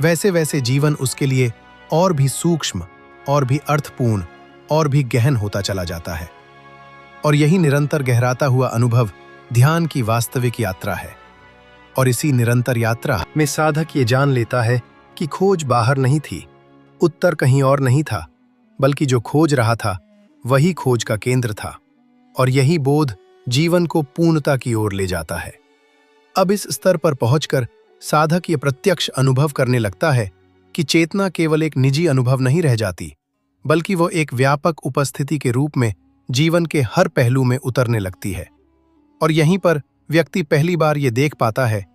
वैसे वैसे जीवन उसके लिए और भी सूक्ष्म, और भी अर्थपूर्ण, और भी गहन होता चला जाता है। और यही निरंतर गहराता हुआ अनुभव ध्यान की वास्तविक यात्रा है। और इसी निरंतर यात्रा में साधक ये जान लेता है कि खोज बाहर नहीं थी, उत्तर कहीं और नहीं था, बल्कि जो खोज रहा था वही खोज का केंद्र था। और यही बोध जीवन को पूर्णता की ओर ले जाता है। अब इस स्तर पर पहुंचकर साधक ये प्रत्यक्ष अनुभव करने लगता है कि चेतना केवल एक निजी अनुभव नहीं रह जाती, बल्कि वो एक व्यापक उपस्थिति के रूप में जीवन के हर पहलू में उतरने लगती है। और यहीं पर व्यक्ति पहली बार ये देख पाता है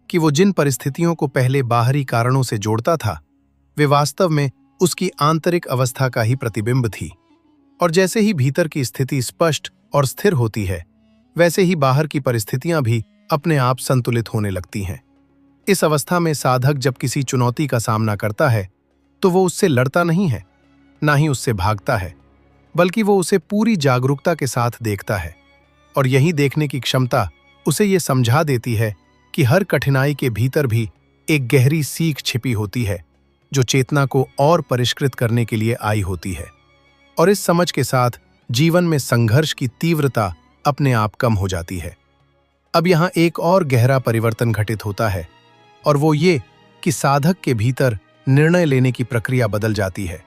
कि वो जिन परिस्थितियों को पहले बाहरी कारणों से जोड़ता था, वे वास्तव में उसकी आंतरिक अवस्था का ही प्रतिबिंब थी। और जैसे ही भीतर की स्थिति स्पष्ट और स्थिर होती है, वैसे ही बाहर की परिस्थितियां भी अपने आप संतुलित होने लगती हैं। इस अवस्था में साधक जब किसी चुनौती का सामना करता है, तो वो उससे लड़ता नहीं है, ना ही उससे भागता है, बल्कि वो उसे पूरी जागरूकता के साथ देखता है। और यही देखने की क्षमता उसे ये समझा देती है कि हर कठिनाई के भीतर भी एक गहरी सीख छिपी होती है, जो चेतना को और परिष्कृत करने के लिए आई होती है। और इस समझ के साथ जीवन में संघर्ष की तीव्रता अपने आप कम हो जाती है। अब यहाँ एक और गहरा परिवर्तन घटित होता है, और वो ये कि साधक के भीतर निर्णय लेने की प्रक्रिया बदल जाती है।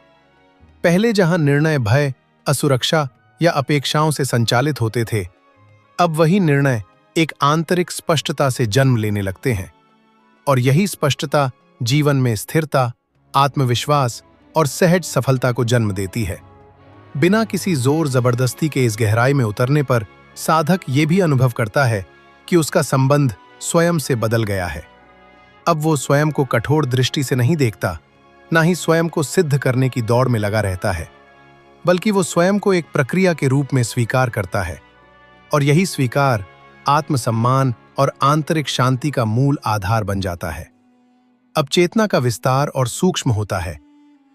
पहले जहां निर्णय भय, असुरक्षा या अपेक्षाओं से संचालित होते थे, अब वही निर्णय एक आंतरिक स्पष्टता से जन्म लेने लगते हैं। और यही स्पष्टता जीवन में स्थिरता, आत्मविश्वास और सहज सफलता को जन्म देती है। बिना किसी जोर जबरदस्ती के इस गहराई में उतरने पर साधक ये भी अनुभव करता है कि उसका संबंध स्वयं से बदल गया है। अब वो स्वयं को कठोर दृष्टि से नहीं देखता, ना ही स्वयं को सिद्ध करने की दौड़ में लगा रहता है, बल्कि वो स्वयं को एक प्रक्रिया के रूप में स्वीकार करता है। और यही स्वीकार आत्मसम्मान और आंतरिक शांति का मूल आधार बन जाता है। अब चेतना का विस्तार और सूक्ष्म होता है,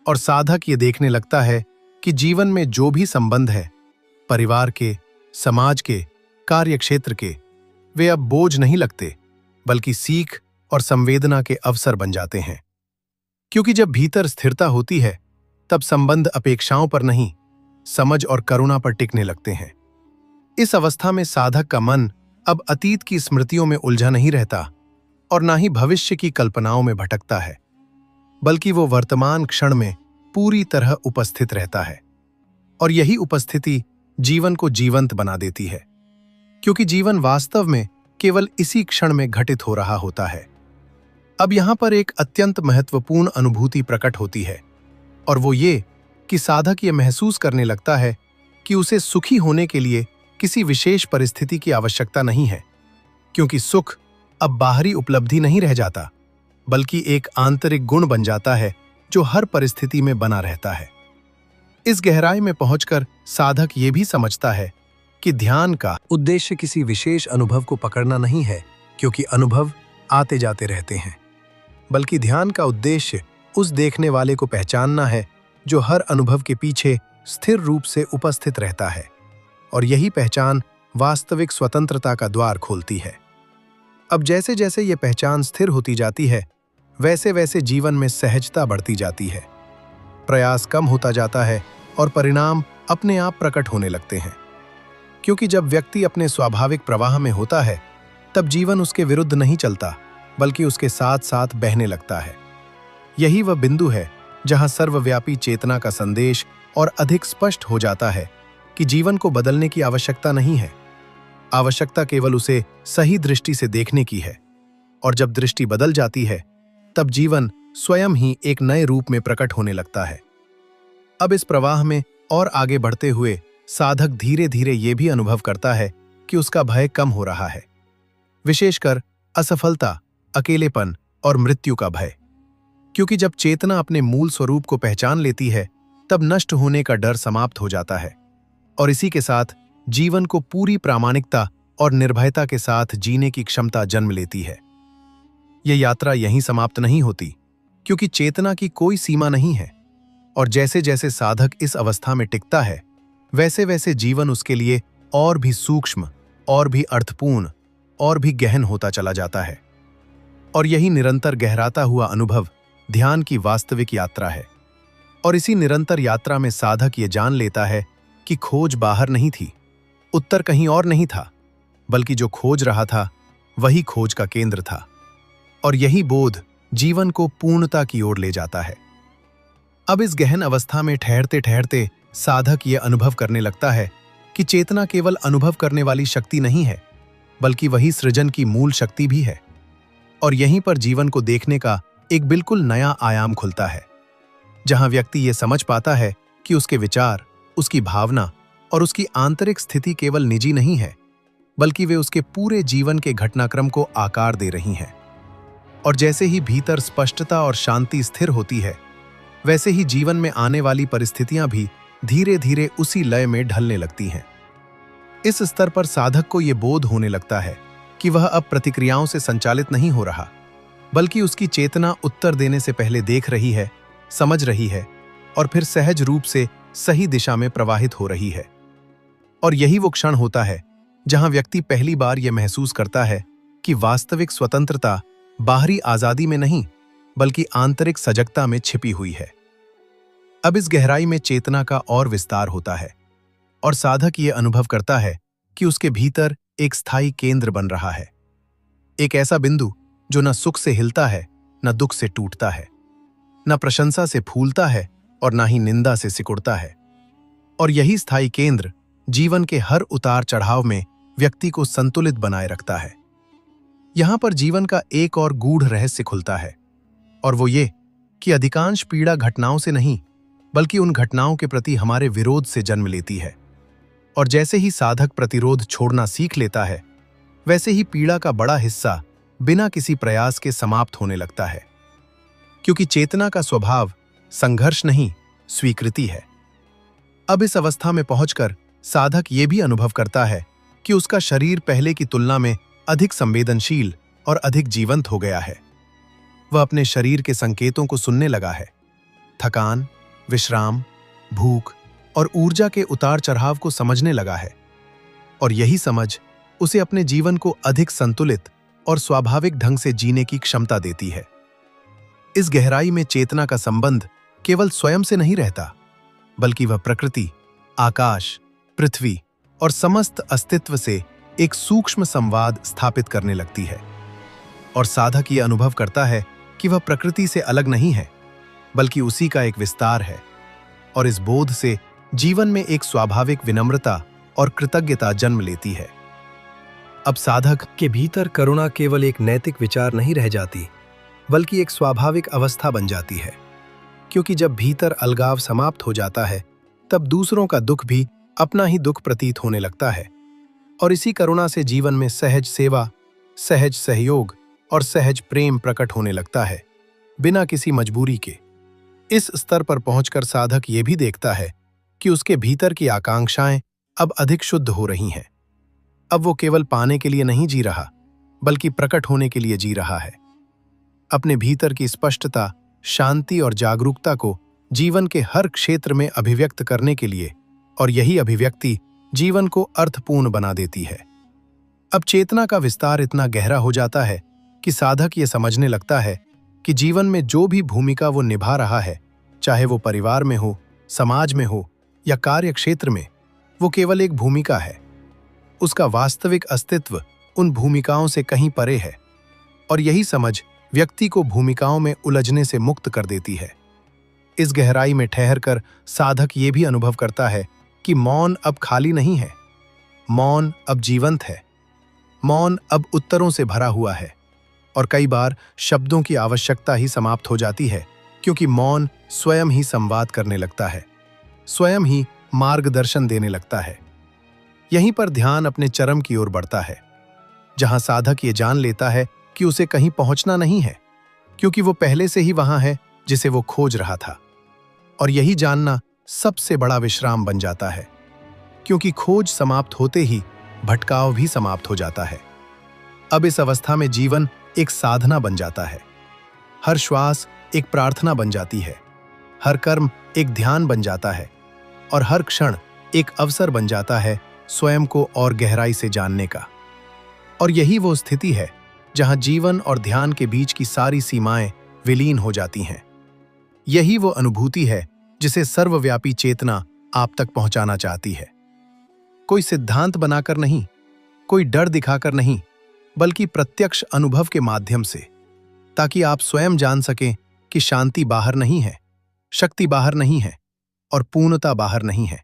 और साधक ये देखने लगता है कि जीवन में जो भी संबंध है, परिवार के, समाज के, कार्यक्षेत्र के, वे अब बोझ नहीं लगते, बल्कि सीख और संवेदना के अवसर बन जाते हैं। क्योंकि जब भीतर स्थिरता होती है, तब संबंध अपेक्षाओं पर नहीं, समझ और करुणा पर टिकने लगते हैं। इस अवस्था में साधक का मन अब अतीत की स्मृतियों में उलझा नहीं रहता और ना ही भविष्य की कल्पनाओं में भटकता है, बल्कि वो वर्तमान क्षण में पूरी तरह उपस्थित रहता है। और यही उपस्थिति जीवन को जीवंत बना देती है, क्योंकि जीवन वास्तव में केवल इसी क्षण में घटित हो रहा होता है। अब यहां पर एक अत्यंत महत्वपूर्ण अनुभूति प्रकट होती है, और वो ये कि साधक ये महसूस करने लगता है कि उसे सुखी होने के लिए किसी विशेष परिस्थिति की आवश्यकता नहीं है, क्योंकि सुख अब बाहरी उपलब्धि नहीं रह जाता, बल्कि एक आंतरिक गुण बन जाता है जो हर परिस्थिति में बना रहता है। इस गहराई में पहुंचकर साधक ये भी समझता है कि ध्यान का उद्देश्य किसी विशेष अनुभव को पकड़ना नहीं है, क्योंकि अनुभव आते जाते रहते हैं, बल्कि ध्यान का उद्देश्य उस देखने वाले को पहचानना है जो हर अनुभव के पीछे स्थिर रूप से उपस्थित रहता है। और यही पहचान वास्तविक स्वतंत्रता का द्वार खोलती है। अब जैसे जैसे ये पहचान स्थिर होती जाती है, वैसे वैसे जीवन में सहजता बढ़ती जाती है, प्रयास कम होता जाता है और परिणाम अपने आप प्रकट होने लगते हैं। क्योंकि जब व्यक्ति अपने स्वाभाविक प्रवाह में होता है, तब जीवन उसके विरुद्ध नहीं चलता, बल्कि उसके साथ साथ बहने लगता है। यही वह बिंदु है जहां सर्वव्यापी चेतना का संदेश और अधिक स्पष्ट हो जाता है कि जीवन को बदलने की आवश्यकता नहीं है। आवश्यकता केवल उसे सही दृष्टि से देखने की है, और जब दृष्टि बदल जाती है, तब जीवन स्वयं ही एक नए रूप में प्रकट होने लगता है। अब इस प्रवाह में और आगे बढ़ते हुए साधक धीरे धीरे ये भी अनुभव करता है कि उसका भय कम हो रहा है, विशेषकर असफलता, अकेलेपन और मृत्यु का भय। क्योंकि जब चेतना अपने मूल स्वरूप को पहचान लेती है, तब नष्ट होने का डर समाप्त हो जाता है, और इसी के साथ जीवन को पूरी प्रामाणिकता और निर्भयता के साथ जीने की क्षमता जन्म लेती है। यह यात्रा यहीं समाप्त नहीं होती, क्योंकि चेतना की कोई सीमा नहीं है, और जैसे जैसे साधक इस अवस्था में टिकता है, वैसे वैसे जीवन उसके लिए और भी सूक्ष्म, और भी अर्थपूर्ण, और भी गहन होता चला जाता है। और यही निरंतर गहराता हुआ अनुभव ध्यान की वास्तविक यात्रा है। और इसी निरंतर यात्रा में साधक ये जान लेता है कि खोज बाहर नहीं थी, उत्तर कहीं और नहीं था, बल्कि जो खोज रहा था वही खोज का केंद्र था। और यही बोध जीवन को पूर्णता की ओर ले जाता है। अब इस गहन अवस्था में ठहरते ठहरते साधक ये अनुभव करने लगता है कि चेतना केवल अनुभव करने वाली शक्ति नहीं है, बल्कि वही सृजन की मूल शक्ति भी है। और यहीं पर जीवन को देखने का एक बिल्कुल नया आयाम खुलता है, जहां व्यक्ति ये समझ पाता है कि उसके विचार, उसकी भावना और उसकी आंतरिक स्थिति केवल निजी नहीं है, बल्कि वे उसके पूरे जीवन के घटनाक्रम को आकार दे रही हैं। और जैसे ही भीतर स्पष्टता और शांति स्थिर होती है, वैसे ही जीवन में आने वाली परिस्थितियां भी धीरे धीरे उसी लय में ढलने लगती हैं। इस स्तर पर साधक को यह बोध होने लगता है कि वह अब प्रतिक्रियाओं से संचालित नहीं हो रहा, बल्कि उसकी चेतना उत्तर देने से पहले देख रही है, समझ रही है, और फिर सहज रूप से सही दिशा में प्रवाहित हो रही है। और यही वो क्षण होता है जहां व्यक्ति पहली बार यह महसूस करता है कि वास्तविक स्वतंत्रता बाहरी आजादी में नहीं, बल्कि आंतरिक सजगता में छिपी हुई है। अब इस गहराई में चेतना का और विस्तार होता है, और साधक ये अनुभव करता है कि उसके भीतर एक स्थायी केंद्र बन रहा है, एक ऐसा बिंदु जो न सुख से हिलता है, न दुख से टूटता है, न प्रशंसा से फूलता है और न ही निंदा से सिकुड़ता है। और यही स्थायी केंद्र जीवन के हर उतार चढ़ाव में व्यक्ति को संतुलित बनाए रखता है। यहां पर जीवन का एक और गूढ़ रहस्य खुलता है, और वो ये कि अधिकांश पीड़ा घटनाओं से नहीं, बल्कि उन घटनाओं के प्रति हमारे विरोध से जन्म लेती है। और जैसे ही साधक प्रतिरोध छोड़ना सीख लेता है, वैसे ही पीड़ा का बड़ा हिस्सा बिना किसी प्रयास के समाप्त होने लगता है। क्योंकि चेतना का स्वभाव संघर्ष नहीं, स्वीकृति है। अब इस अवस्था में पहुंचकर साधक ये भी अनुभव करता है कि उसका शरीर पहले की तुलना में अधिक संवेदनशील और अधिक जीवंत हो गया है। वह अपने शरीर के संकेतों को सुनने लगा है। थकान, विश्राम, भूख और ऊर्जा के उतार चढ़ाव को समझने लगा है। और यही समझ उसे अपने जीवन को अधिक संतुलित और स्वाभाविक ढंग से जीने की क्षमता देती है। इस गहराई में चेतना का संबंध केवल स्वयं से नहीं रहता, बल्कि वह प्रकृति, आकाश, पृथ्वी और समस्त अस्तित्व से एक सूक्ष्म संवाद स्थापित करने लगती है। और साधक ये अनुभव करता है कि वह प्रकृति से अलग नहीं है, बल्कि उसी का एक विस्तार है। और इस बोध से जीवन में एक स्वाभाविक विनम्रता और कृतज्ञता जन्म लेती है। अब साधक के भीतर करुणा केवल एक नैतिक विचार नहीं रह जाती, बल्कि एक स्वाभाविक अवस्था बन जाती है। क्योंकि जब भीतर अलगाव समाप्त हो जाता है, तब दूसरों का दुख भी अपना ही दुख प्रतीत होने लगता है। और इसी करुणा से जीवन में सहज सेवा, सहज सहयोग और सहज प्रेम प्रकट होने लगता है, बिना किसी मजबूरी के। इस स्तर पर पहुंचकर साधक ये भी देखता है कि उसके भीतर की आकांक्षाएं अब अधिक शुद्ध हो रही हैं। अब वो केवल पाने के लिए नहीं जी रहा, बल्कि प्रकट होने के लिए जी रहा है। अपने भीतर की स्पष्टता, शांति और जागरूकता को जीवन के हर क्षेत्र में अभिव्यक्त करने के लिए, और यही अभिव्यक्ति जीवन को अर्थपूर्ण बना देती है। अब चेतना का विस्तार इतना गहरा हो जाता है कि साधक ये समझने लगता है कि जीवन में जो भी भूमिका वो निभा रहा है, चाहे वो परिवार में हो, समाज में हो या कार्य क्षेत्र में, वो केवल एक भूमिका है। उसका वास्तविक अस्तित्व उन भूमिकाओं से कहीं परे है। और यही समझ व्यक्ति को भूमिकाओं में उलझने से मुक्त कर देती है। इस गहराई में ठहरकर साधक ये भी अनुभव करता है कि मौन अब खाली नहीं है, मौन अब जीवंत है। मौन अब उत्तरों से भरा हुआ है। और कई बार शब्दों की आवश्यकता ही समाप्त हो जाती है, क्योंकि मौन स्वयं ही संवाद करने लगता है, स्वयं ही मार्गदर्शन देने लगता है। यहीं पर ध्यान अपने चरम की ओर बढ़ता है, जहां साधक ये जान लेता है कि उसे कहीं पहुंचना नहीं है, क्योंकि वो पहले से ही वहां है जिसे वो खोज रहा था। और यही जानना सबसे बड़ा विश्राम बन जाता है, क्योंकि खोज समाप्त होते ही भटकाव भी समाप्त हो जाता है। अब इस अवस्था में जीवन एक साधना बन जाता है। हर श्वास एक प्रार्थना बन जाती है, हर कर्म एक ध्यान बन जाता है, और हर क्षण एक अवसर बन जाता है स्वयं को और गहराई से जानने का। और यही वो स्थिति है जहां जीवन और ध्यान के बीच की सारी सीमाएं विलीन हो जाती हैं। यही वो अनुभूति है जिसे सर्वव्यापी चेतना आप तक पहुंचाना चाहती है। कोई सिद्धांत बनाकर नहीं, कोई डर दिखाकर नहीं, बल्कि प्रत्यक्ष अनुभव के माध्यम से, ताकि आप स्वयं जान सकें कि शांति बाहर नहीं है, शक्ति बाहर नहीं है और पूर्णता बाहर नहीं है,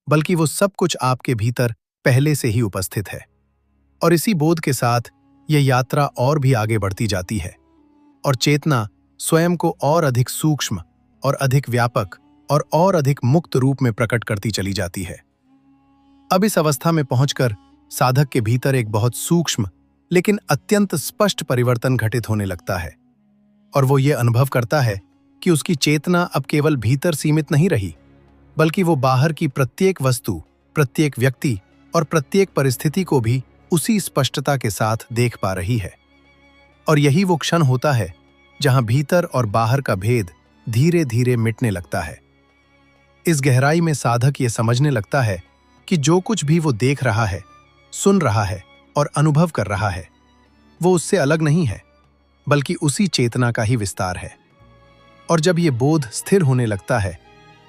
बल्कि वो सब कुछ आपके भीतर पहले से ही उपस्थित है। और इसी बोध के साथ यह यात्रा और भी आगे बढ़ती जाती है, और चेतना स्वयं को और अधिक सूक्ष्म और अधिक व्यापक और अधिक मुक्त रूप में प्रकट करती चली जाती है। अब इस अवस्था में पहुंचकर साधक के भीतर एक बहुत सूक्ष्म लेकिन अत्यंत स्पष्ट परिवर्तन घटित होने लगता है, और वो ये अनुभव करता है कि उसकी चेतना अब केवल भीतर सीमित नहीं रही, बल्कि वो बाहर की प्रत्येक वस्तु, प्रत्येक व्यक्ति और प्रत्येक परिस्थिति को भी उसी स्पष्टता के साथ देख पा रही है। और यही वो क्षण होता है जहां भीतर और बाहर का भेद धीरे धीरे मिटने लगता है। इस गहराई में साधक ये समझने लगता है कि जो कुछ भी वो देख रहा है, सुन रहा है और अनुभव कर रहा है, वो उससे अलग नहीं है, बल्कि उसी चेतना का ही विस्तार है। और जब ये बोध स्थिर होने लगता है,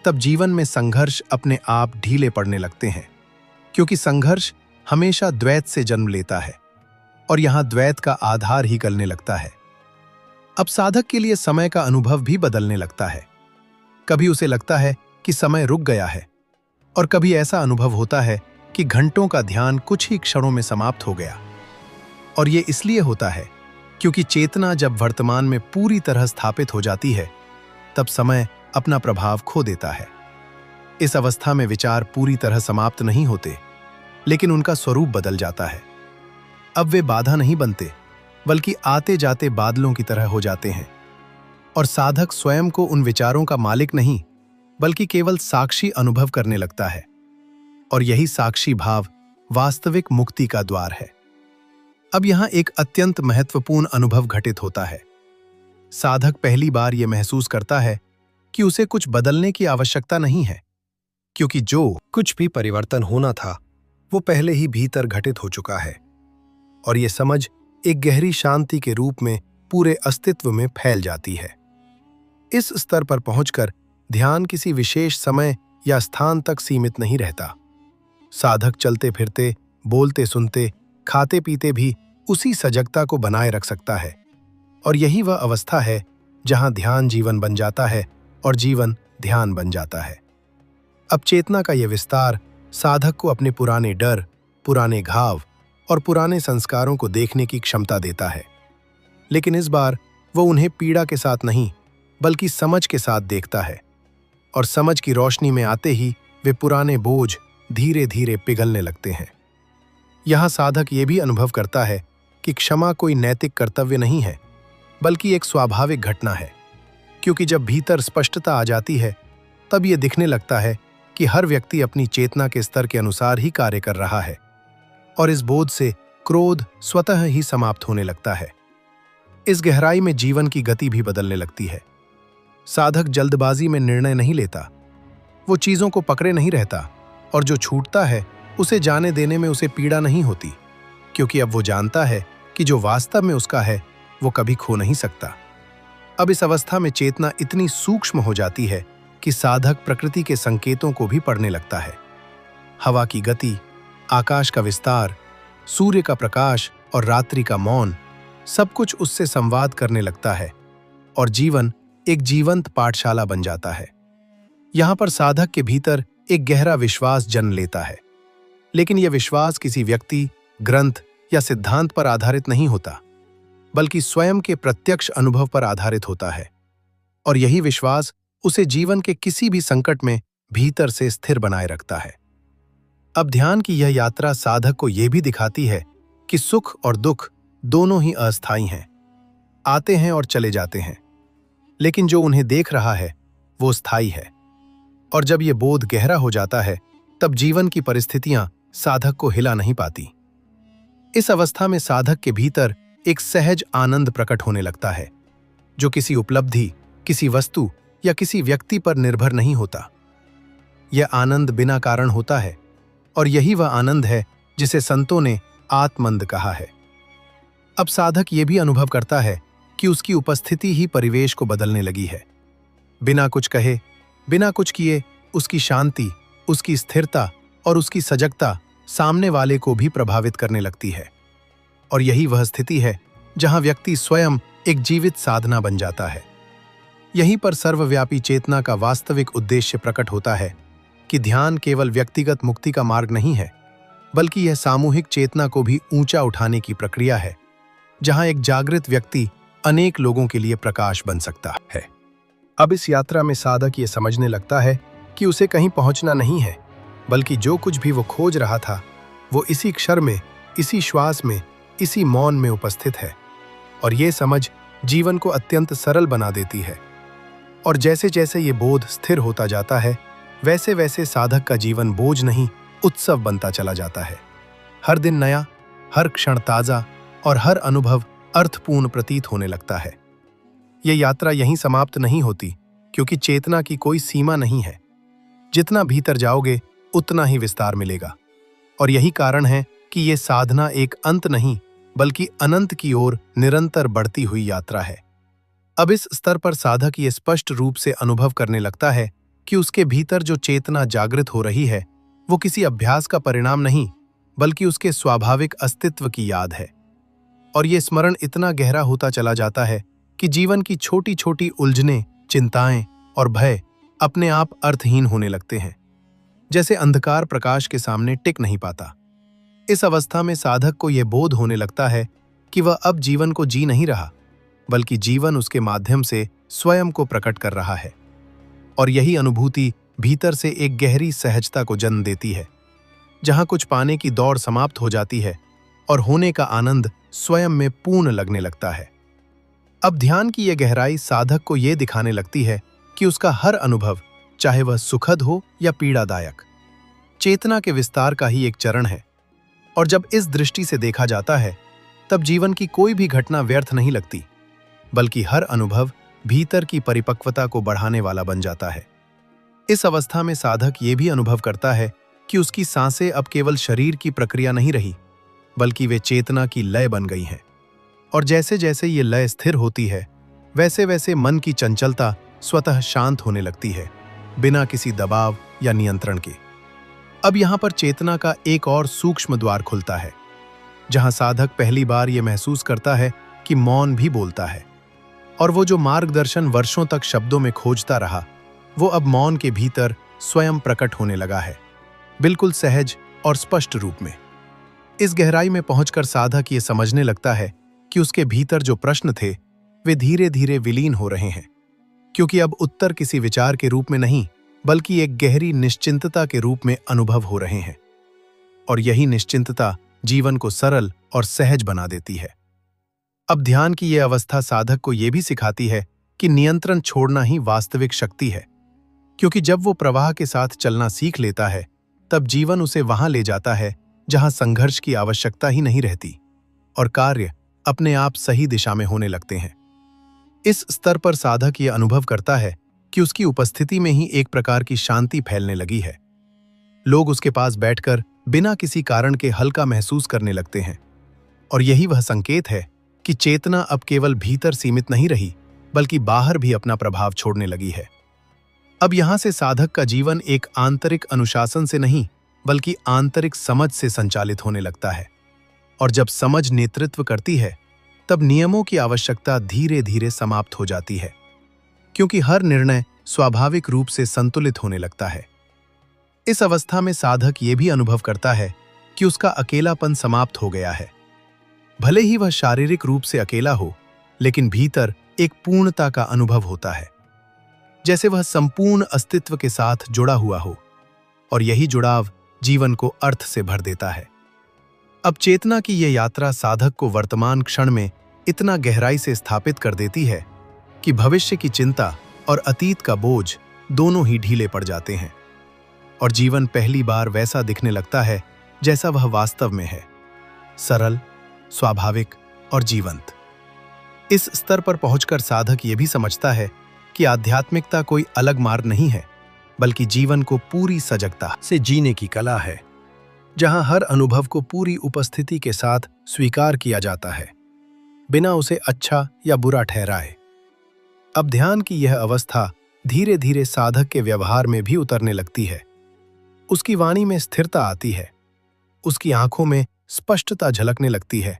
तब जीवन में संघर्ष अपने आप ढीले पड़ने लगते हैं, क्योंकि संघर्ष हमेशा द्वैत से जन्म लेता है और यहां द्वैत का आधार ही गलने लगता है। अब साधक के लिए समय का अनुभव भी बदलने लगता है। कभी उसे लगता है कि समय रुक गया है और कभी ऐसा अनुभव होता है कि घंटों का ध्यान कुछ ही क्षणों में समाप्त हो गया। और ये इसलिए होता है क्योंकि चेतना जब वर्तमान में पूरी तरह स्थापित हो जाती है तब समय अपना प्रभाव खो देता है। इस अवस्था में विचार पूरी तरह समाप्त नहीं होते, लेकिन उनका स्वरूप बदल जाता है। अब वे बाधा नहीं बनते, बल्कि आते जाते बादलों की तरह हो जाते हैं और साधक स्वयं को उन विचारों का मालिक नहीं, बल्कि केवल साक्षी अनुभव करने लगता है। और यही साक्षी भाव वास्तविक मुक्ति का द्वार है। अब यहां एक अत्यंत महत्वपूर्ण अनुभव घटित होता है। साधक पहली बार यह महसूस करता है कि उसे कुछ बदलने की आवश्यकता नहीं है, क्योंकि जो कुछ भी परिवर्तन होना था वो पहले ही भीतर घटित हो चुका है। और ये समझ एक गहरी शांति के रूप में पूरे अस्तित्व में फैल जाती है। इस स्तर पर पहुंचकर ध्यान किसी विशेष समय या स्थान तक सीमित नहीं रहता। साधक चलते फिरते, बोलते सुनते, खाते पीते भी उसी सजगता को बनाए रख सकता है। और यही वह अवस्था है जहां ध्यान जीवन बन जाता है और जीवन ध्यान बन जाता है। अब चेतना का यह विस्तार साधक को अपने पुराने डर, पुराने घाव और पुराने संस्कारों को देखने की क्षमता देता है। लेकिन इस बार वो उन्हें पीड़ा के साथ नहीं, बल्कि समझ के साथ देखता है। और समझ की रोशनी में आते ही वे पुराने बोझ धीरे धीरे पिघलने लगते हैं। यहां साधक ये भी अनुभव करता है कि क्षमा कोई नैतिक कर्तव्य नहीं है, बल्कि एक स्वाभाविक घटना है। क्योंकि जब भीतर स्पष्टता आ जाती है तब ये दिखने लगता है कि हर व्यक्ति अपनी चेतना के स्तर के अनुसार ही कार्य कर रहा है और इस बोध से क्रोध स्वतः ही समाप्त होने लगता है। इस गहराई में जीवन की गति भी बदलने लगती है। साधक जल्दबाजी में निर्णय नहीं लेता, वो चीजों को पकड़े नहीं रहता और जो छूटता है उसे जाने देने में उसे पीड़ा नहीं होती, क्योंकि अब वो जानता है कि जो वास्तव में उसका है वो कभी खो नहीं सकता। अब इस अवस्था में चेतना इतनी सूक्ष्म हो जाती है कि साधक प्रकृति के संकेतों को भी पढ़ने लगता है। हवा की गति, आकाश का विस्तार, सूर्य का प्रकाश और रात्रि का मौन, सब कुछ उससे संवाद करने लगता है और जीवन एक जीवंत पाठशाला बन जाता है। यहां पर साधक के भीतर एक गहरा विश्वास जन्म लेता है। लेकिन यह विश्वास किसी व्यक्ति, ग्रंथ या सिद्धांत पर आधारित नहीं होता, बल्कि स्वयं के प्रत्यक्ष अनुभव पर आधारित होता है। और यही विश्वास उसे जीवन के किसी भी संकट में भीतर से स्थिर बनाए रखता है। अब ध्यान की यह यात्रा साधक को यह भी दिखाती है कि सुख और दुख दोनों ही अस्थायी हैं, आते हैं और चले जाते हैं, लेकिन जो उन्हें देख रहा है वो स्थायी है। और जब यह बोध गहरा हो जाता है तब जीवन की परिस्थितियां साधक को हिला नहीं पाती। इस अवस्था में साधक के भीतर एक सहज आनंद प्रकट होने लगता है, जो किसी उपलब्धि, किसी वस्तु या किसी व्यक्ति पर निर्भर नहीं होता। यह आनंद बिना कारण होता है और यही वह आनंद है जिसे संतों ने आत्मंद कहा है। अब साधक ये भी अनुभव करता है कि उसकी उपस्थिति ही परिवेश को बदलने लगी है। बिना कुछ कहे, बिना कुछ किए, उसकी शांति, उसकी स्थिरता और उसकी सजगता सामने वाले को भी प्रभावित करने लगती है। और यही वह स्थिति है जहां व्यक्ति स्वयं एक जीवित साधना बन जाता है। यहीं पर सर्वव्यापी चेतना का वास्तविक उद्देश्य प्रकट होता है कि ध्यान केवल व्यक्तिगत मुक्ति का मार्ग नहीं है, बल्कि यह सामूहिक चेतना को भी ऊंचा उठाने की प्रक्रिया है, जहां एक जागृत व्यक्ति अनेक लोगों के लिए प्रकाश बन सकता है। अब इस यात्रा में साधक ये समझने लगता है कि उसे कहीं पहुंचना नहीं है, बल्कि जो कुछ भी वो खोज रहा था वो इसी क्षण में, इसी श्वास में, इसी मौन में उपस्थित है। और ये समझ जीवन को अत्यंत सरल बना देती है। और जैसे जैसे ये बोध स्थिर होता जाता है, वैसे वैसे साधक का जीवन बोझ नहीं, उत्सव बनता चला जाता है। हर दिन नया, हर क्षण ताजा और हर अनुभव अर्थपूर्ण प्रतीत होने लगता है। यह यात्रा यहीं समाप्त नहीं होती, क्योंकि चेतना की कोई सीमा नहीं है। जितना भीतर जाओगे उतना ही विस्तार मिलेगा। और यही कारण है कि यह साधना एक अंत नहीं, बल्कि अनंत की ओर निरंतर बढ़ती हुई यात्रा है। अब इस स्तर पर साधक ये स्पष्ट रूप से अनुभव करने लगता है कि उसके भीतर जो चेतना जागृत हो रही है वो किसी अभ्यास का परिणाम नहीं, बल्कि उसके स्वाभाविक अस्तित्व की याद है। और ये स्मरण इतना गहरा होता चला जाता है कि जीवन की छोटी छोटी उलझनें, चिंताएं और भय अपने आप अर्थहीन होने लगते हैं, जैसे अंधकार प्रकाश के सामने टिक नहीं पाता। इस अवस्था में साधक को यह बोध होने लगता है कि वह अब जीवन को जी नहीं रहा, बल्कि जीवन उसके माध्यम से स्वयं को प्रकट कर रहा है। और यही अनुभूति भीतर से एक गहरी सहजता को जन्म देती है, जहां कुछ पाने की दौड़ समाप्त हो जाती है और होने का आनंद स्वयं में पूर्ण लगने लगता है। अब ध्यान की यह गहराई साधक को यह दिखाने लगती है कि उसका हर अनुभव, चाहे वह सुखद हो या पीड़ादायक, चेतना के विस्तार का ही एक चरण है। और जब इस दृष्टि से देखा जाता है, तब जीवन की कोई भी घटना व्यर्थ नहीं लगती, बल्कि हर अनुभव भीतर की परिपक्वता को बढ़ाने वाला बन जाता है। इस अवस्था में साधक ये भी अनुभव करता है कि उसकी सांसें अब केवल शरीर की प्रक्रिया नहीं रही, बल्कि वे चेतना की लय बन गई हैं। और जैसे जैसे ये लय स्थिर होती है, वैसे वैसे मन की चंचलता स्वतः शांत होने लगती है, बिना किसी दबाव या नियंत्रण के। अब यहाँ पर चेतना का एक और सूक्ष्म द्वार खुलता है, जहाँ साधक पहली बार ये महसूस करता है कि मौन भी बोलता है। और वो जो मार्गदर्शन वर्षों तक शब्दों में खोजता रहा, वो अब मौन के भीतर स्वयं प्रकट होने लगा है, बिल्कुल सहज और स्पष्ट रूप में। इस गहराई में पहुंचकर साधक ये समझने लगता है कि उसके भीतर जो प्रश्न थे, वे धीरे धीरे विलीन हो रहे हैं, क्योंकि अब उत्तर किसी विचार के रूप में नहीं, बल्कि एक गहरी निश्चिंतता के रूप में अनुभव हो रहे हैं। और यही निश्चिंतता जीवन को सरल और सहज बना देती है। अब ध्यान की यह अवस्था साधक को यह भी सिखाती है कि नियंत्रण छोड़ना ही वास्तविक शक्ति है, क्योंकि जब वो प्रवाह के साथ चलना सीख लेता है, तब जीवन उसे वहां ले जाता है जहां संघर्ष की आवश्यकता ही नहीं रहती और कार्य अपने आप सही दिशा में होने लगते हैं। इस स्तर पर साधक ये अनुभव करता है कि उसकी उपस्थिति में ही एक प्रकार की शांति फैलने लगी है। लोग उसके पास बैठकर बिना किसी कारण के हल्का महसूस करने लगते हैं। और यही वह संकेत है कि चेतना अब केवल भीतर सीमित नहीं रही, बल्कि बाहर भी अपना प्रभाव छोड़ने लगी है। अब यहां से साधक का जीवन एक आंतरिक अनुशासन से नहीं, बल्कि आंतरिक समझ से संचालित होने लगता है। और जब समझ नेतृत्व करती है, तब नियमों की आवश्यकता धीरे धीरे समाप्त हो जाती है, क्योंकि हर निर्णय स्वाभाविक रूप से संतुलित होने लगता है। इस अवस्था में साधक ये भी अनुभव करता है कि उसका अकेलापन समाप्त हो गया है। भले ही वह शारीरिक रूप से अकेला हो, लेकिन भीतर एक पूर्णता का अनुभव होता है, जैसे वह संपूर्ण अस्तित्व के साथ जुड़ा हुआ हो। और यही जुड़ाव जीवन को अर्थ से भर देता है। अब चेतना की यह यात्रा साधक को वर्तमान क्षण में इतना गहराई से स्थापित कर देती है कि भविष्य की चिंता और अतीत का बोझ दोनों ही ढीले पड़ जाते हैं, और जीवन पहली बार वैसा दिखने लगता है जैसा वह वास्तव में है, सरल, स्वाभाविक और जीवंत। इस स्तर पर पहुंचकर साधक ये भी समझता है कि आध्यात्मिकता कोई अलग मार्ग नहीं है, बल्कि जीवन को पूरी सजगता से जीने की कला है, जहां हर अनुभव को पूरी उपस्थिति के साथ स्वीकार किया जाता है, बिना उसे अच्छा या बुरा ठहराए। अब ध्यान की यह अवस्था धीरे धीरे साधक के व्यवहार में भी उतरने लगती है। उसकी वाणी में स्थिरता आती है, उसकी आंखों में स्पष्टता झलकने लगती है,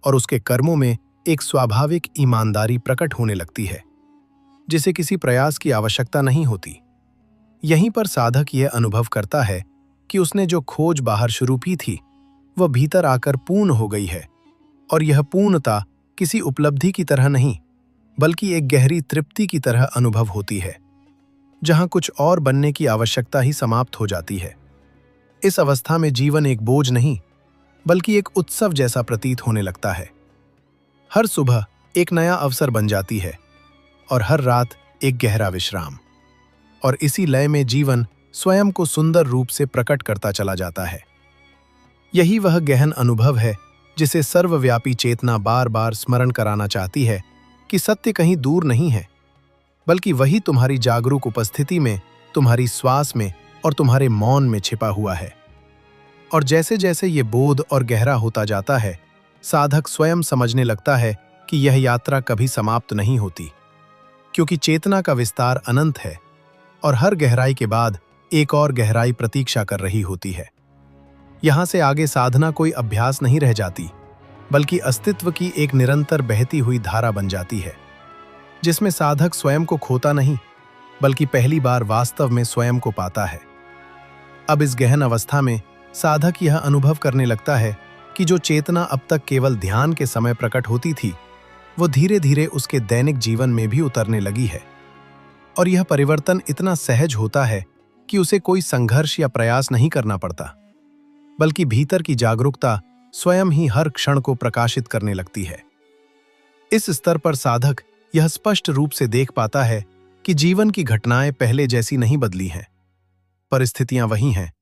और उसके कर्मों में एक स्वाभाविक ईमानदारी प्रकट होने लगती है, जिसे किसी प्रयास की आवश्यकता नहीं होती। यहीं पर साधक यह अनुभव करता है कि उसने जो खोज बाहर शुरू की थी, वह भीतर आकर पूर्ण हो गई है। और यह पूर्णता किसी उपलब्धि की तरह नहीं, बल्कि एक गहरी तृप्ति की तरह अनुभव होती है, जहां कुछ और बनने की आवश्यकता ही समाप्त हो जाती है। इस अवस्था में जीवन एक बोझ नहीं, बल्कि एक उत्सव जैसा प्रतीत होने लगता है। हर सुबह एक नया अवसर बन जाती है, और हर रात एक गहरा विश्राम। और इसी लय में जीवन स्वयं को सुंदर रूप से प्रकट करता चला जाता है। यही वह गहन अनुभव है जिसे सर्वव्यापी चेतना बार बार स्मरण कराना चाहती है कि सत्य कहीं दूर नहीं है, बल्कि वही तुम्हारी जागरूक उपस्थिति में, तुम्हारी श्वास में और तुम्हारे मौन में छिपा हुआ है। और जैसे जैसे ये बोध और गहरा होता जाता है, साधक स्वयं समझने लगता है कि यह यात्रा कभी समाप्त नहीं होती, क्योंकि चेतना का विस्तार अनंत है और हर गहराई के बाद एक और गहराई प्रतीक्षा कर रही होती है। यहां से आगे साधना कोई अभ्यास नहीं रह जाती, बल्कि अस्तित्व की एक निरंतर बहती हुई धारा बन जाती है, जिसमें साधक स्वयं को खोता नहीं, बल्कि पहली बार वास्तव में स्वयं को पाता है। अब इस गहन अवस्था में साधक यह अनुभव करने लगता है कि जो चेतना अब तक केवल ध्यान के समय प्रकट होती थी, वो धीरे धीरे उसके दैनिक जीवन में भी उतरने लगी है। और यह परिवर्तन इतना सहज होता है कि उसे कोई संघर्ष या प्रयास नहीं करना पड़ता, बल्कि भीतर की जागरूकता स्वयं ही हर क्षण को प्रकाशित करने लगती है। इस स्तर पर साधक यह स्पष्ट रूप से देख पाता है कि जीवन की घटनाएं पहले जैसी नहीं बदली हैं। परिस्थितियां वही हैं,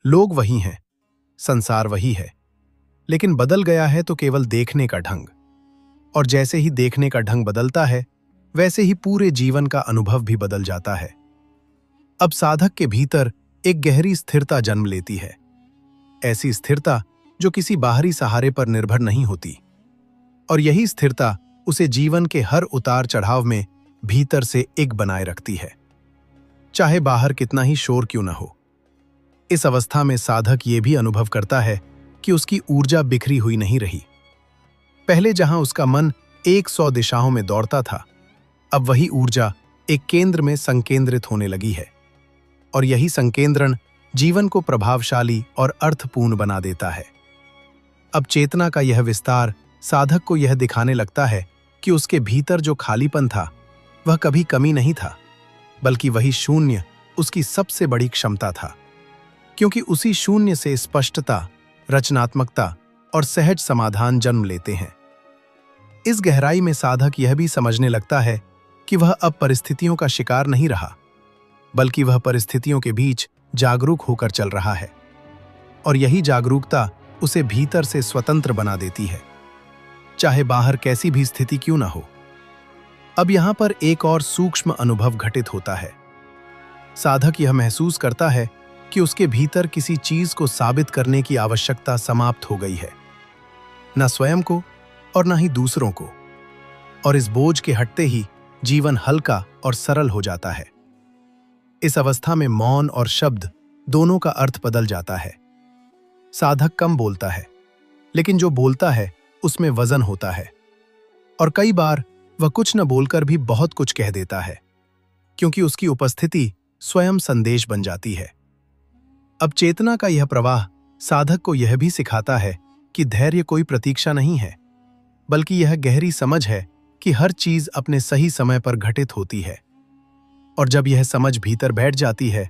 लोग वही हैं, संसार वही है, लेकिन बदल गया है तो केवल देखने का ढंग। और जैसे ही देखने का ढंग बदलता है, वैसे ही पूरे जीवन का अनुभव भी बदल जाता है। अब साधक के भीतर एक गहरी स्थिरता जन्म लेती है, ऐसी स्थिरता जो किसी बाहरी सहारे पर निर्भर नहीं होती। और यही स्थिरता उसे जीवन के हर उतार चढ़ाव में भीतर से एक बनाए रखती है, चाहे बाहर कितना ही शोर क्यों न हो। इस अवस्था में साधक ये भी अनुभव करता है कि उसकी ऊर्जा बिखरी हुई नहीं रही। पहले जहां उसका मन 100 दिशाओं में दौड़ता था, अब वही ऊर्जा एक केंद्र में संकेंद्रित होने लगी है। और यही संकेंद्रण जीवन को प्रभावशाली और अर्थपूर्ण बना देता है। अब चेतना का यह विस्तार साधक को यह दिखाने लगता है कि उसके भीतर जो खालीपन था, वह कभी कमी नहीं था, बल्कि वही शून्य उसकी सबसे बड़ी क्षमता था। क्योंकि उसी शून्य से स्पष्टता, रचनात्मकता और सहज समाधान जन्म लेते हैं। इस गहराई में साधक यह भी समझने लगता है कि वह अब परिस्थितियों का शिकार नहीं रहा, बल्कि वह परिस्थितियों के बीच जागरूक होकर चल रहा है। और यही जागरूकता उसे भीतर से स्वतंत्र बना देती है, चाहे बाहर कैसी भी स्थिति क्यों ना हो। अब यहां पर एक और सूक्ष्म अनुभव घटित होता है। साधक यह महसूस करता है कि उसके भीतर किसी चीज को साबित करने की आवश्यकता समाप्त हो गई है, न स्वयं को और न ही दूसरों को। और इस बोझ के हटते ही जीवन हल्का और सरल हो जाता है। इस अवस्था में मौन और शब्द दोनों का अर्थ बदल जाता है। साधक कम बोलता है, लेकिन जो बोलता है उसमें वजन होता है। और कई बार वह कुछ न बोलकर भी बहुत कुछ कह देता है, क्योंकि उसकी उपस्थिति स्वयं संदेश बन जाती है। अब चेतना का यह प्रवाह साधक को यह भी सिखाता है कि धैर्य कोई प्रतीक्षा नहीं है, बल्कि यह गहरी समझ है कि हर चीज अपने सही समय पर घटित होती है। और जब यह समझ भीतर बैठ जाती है,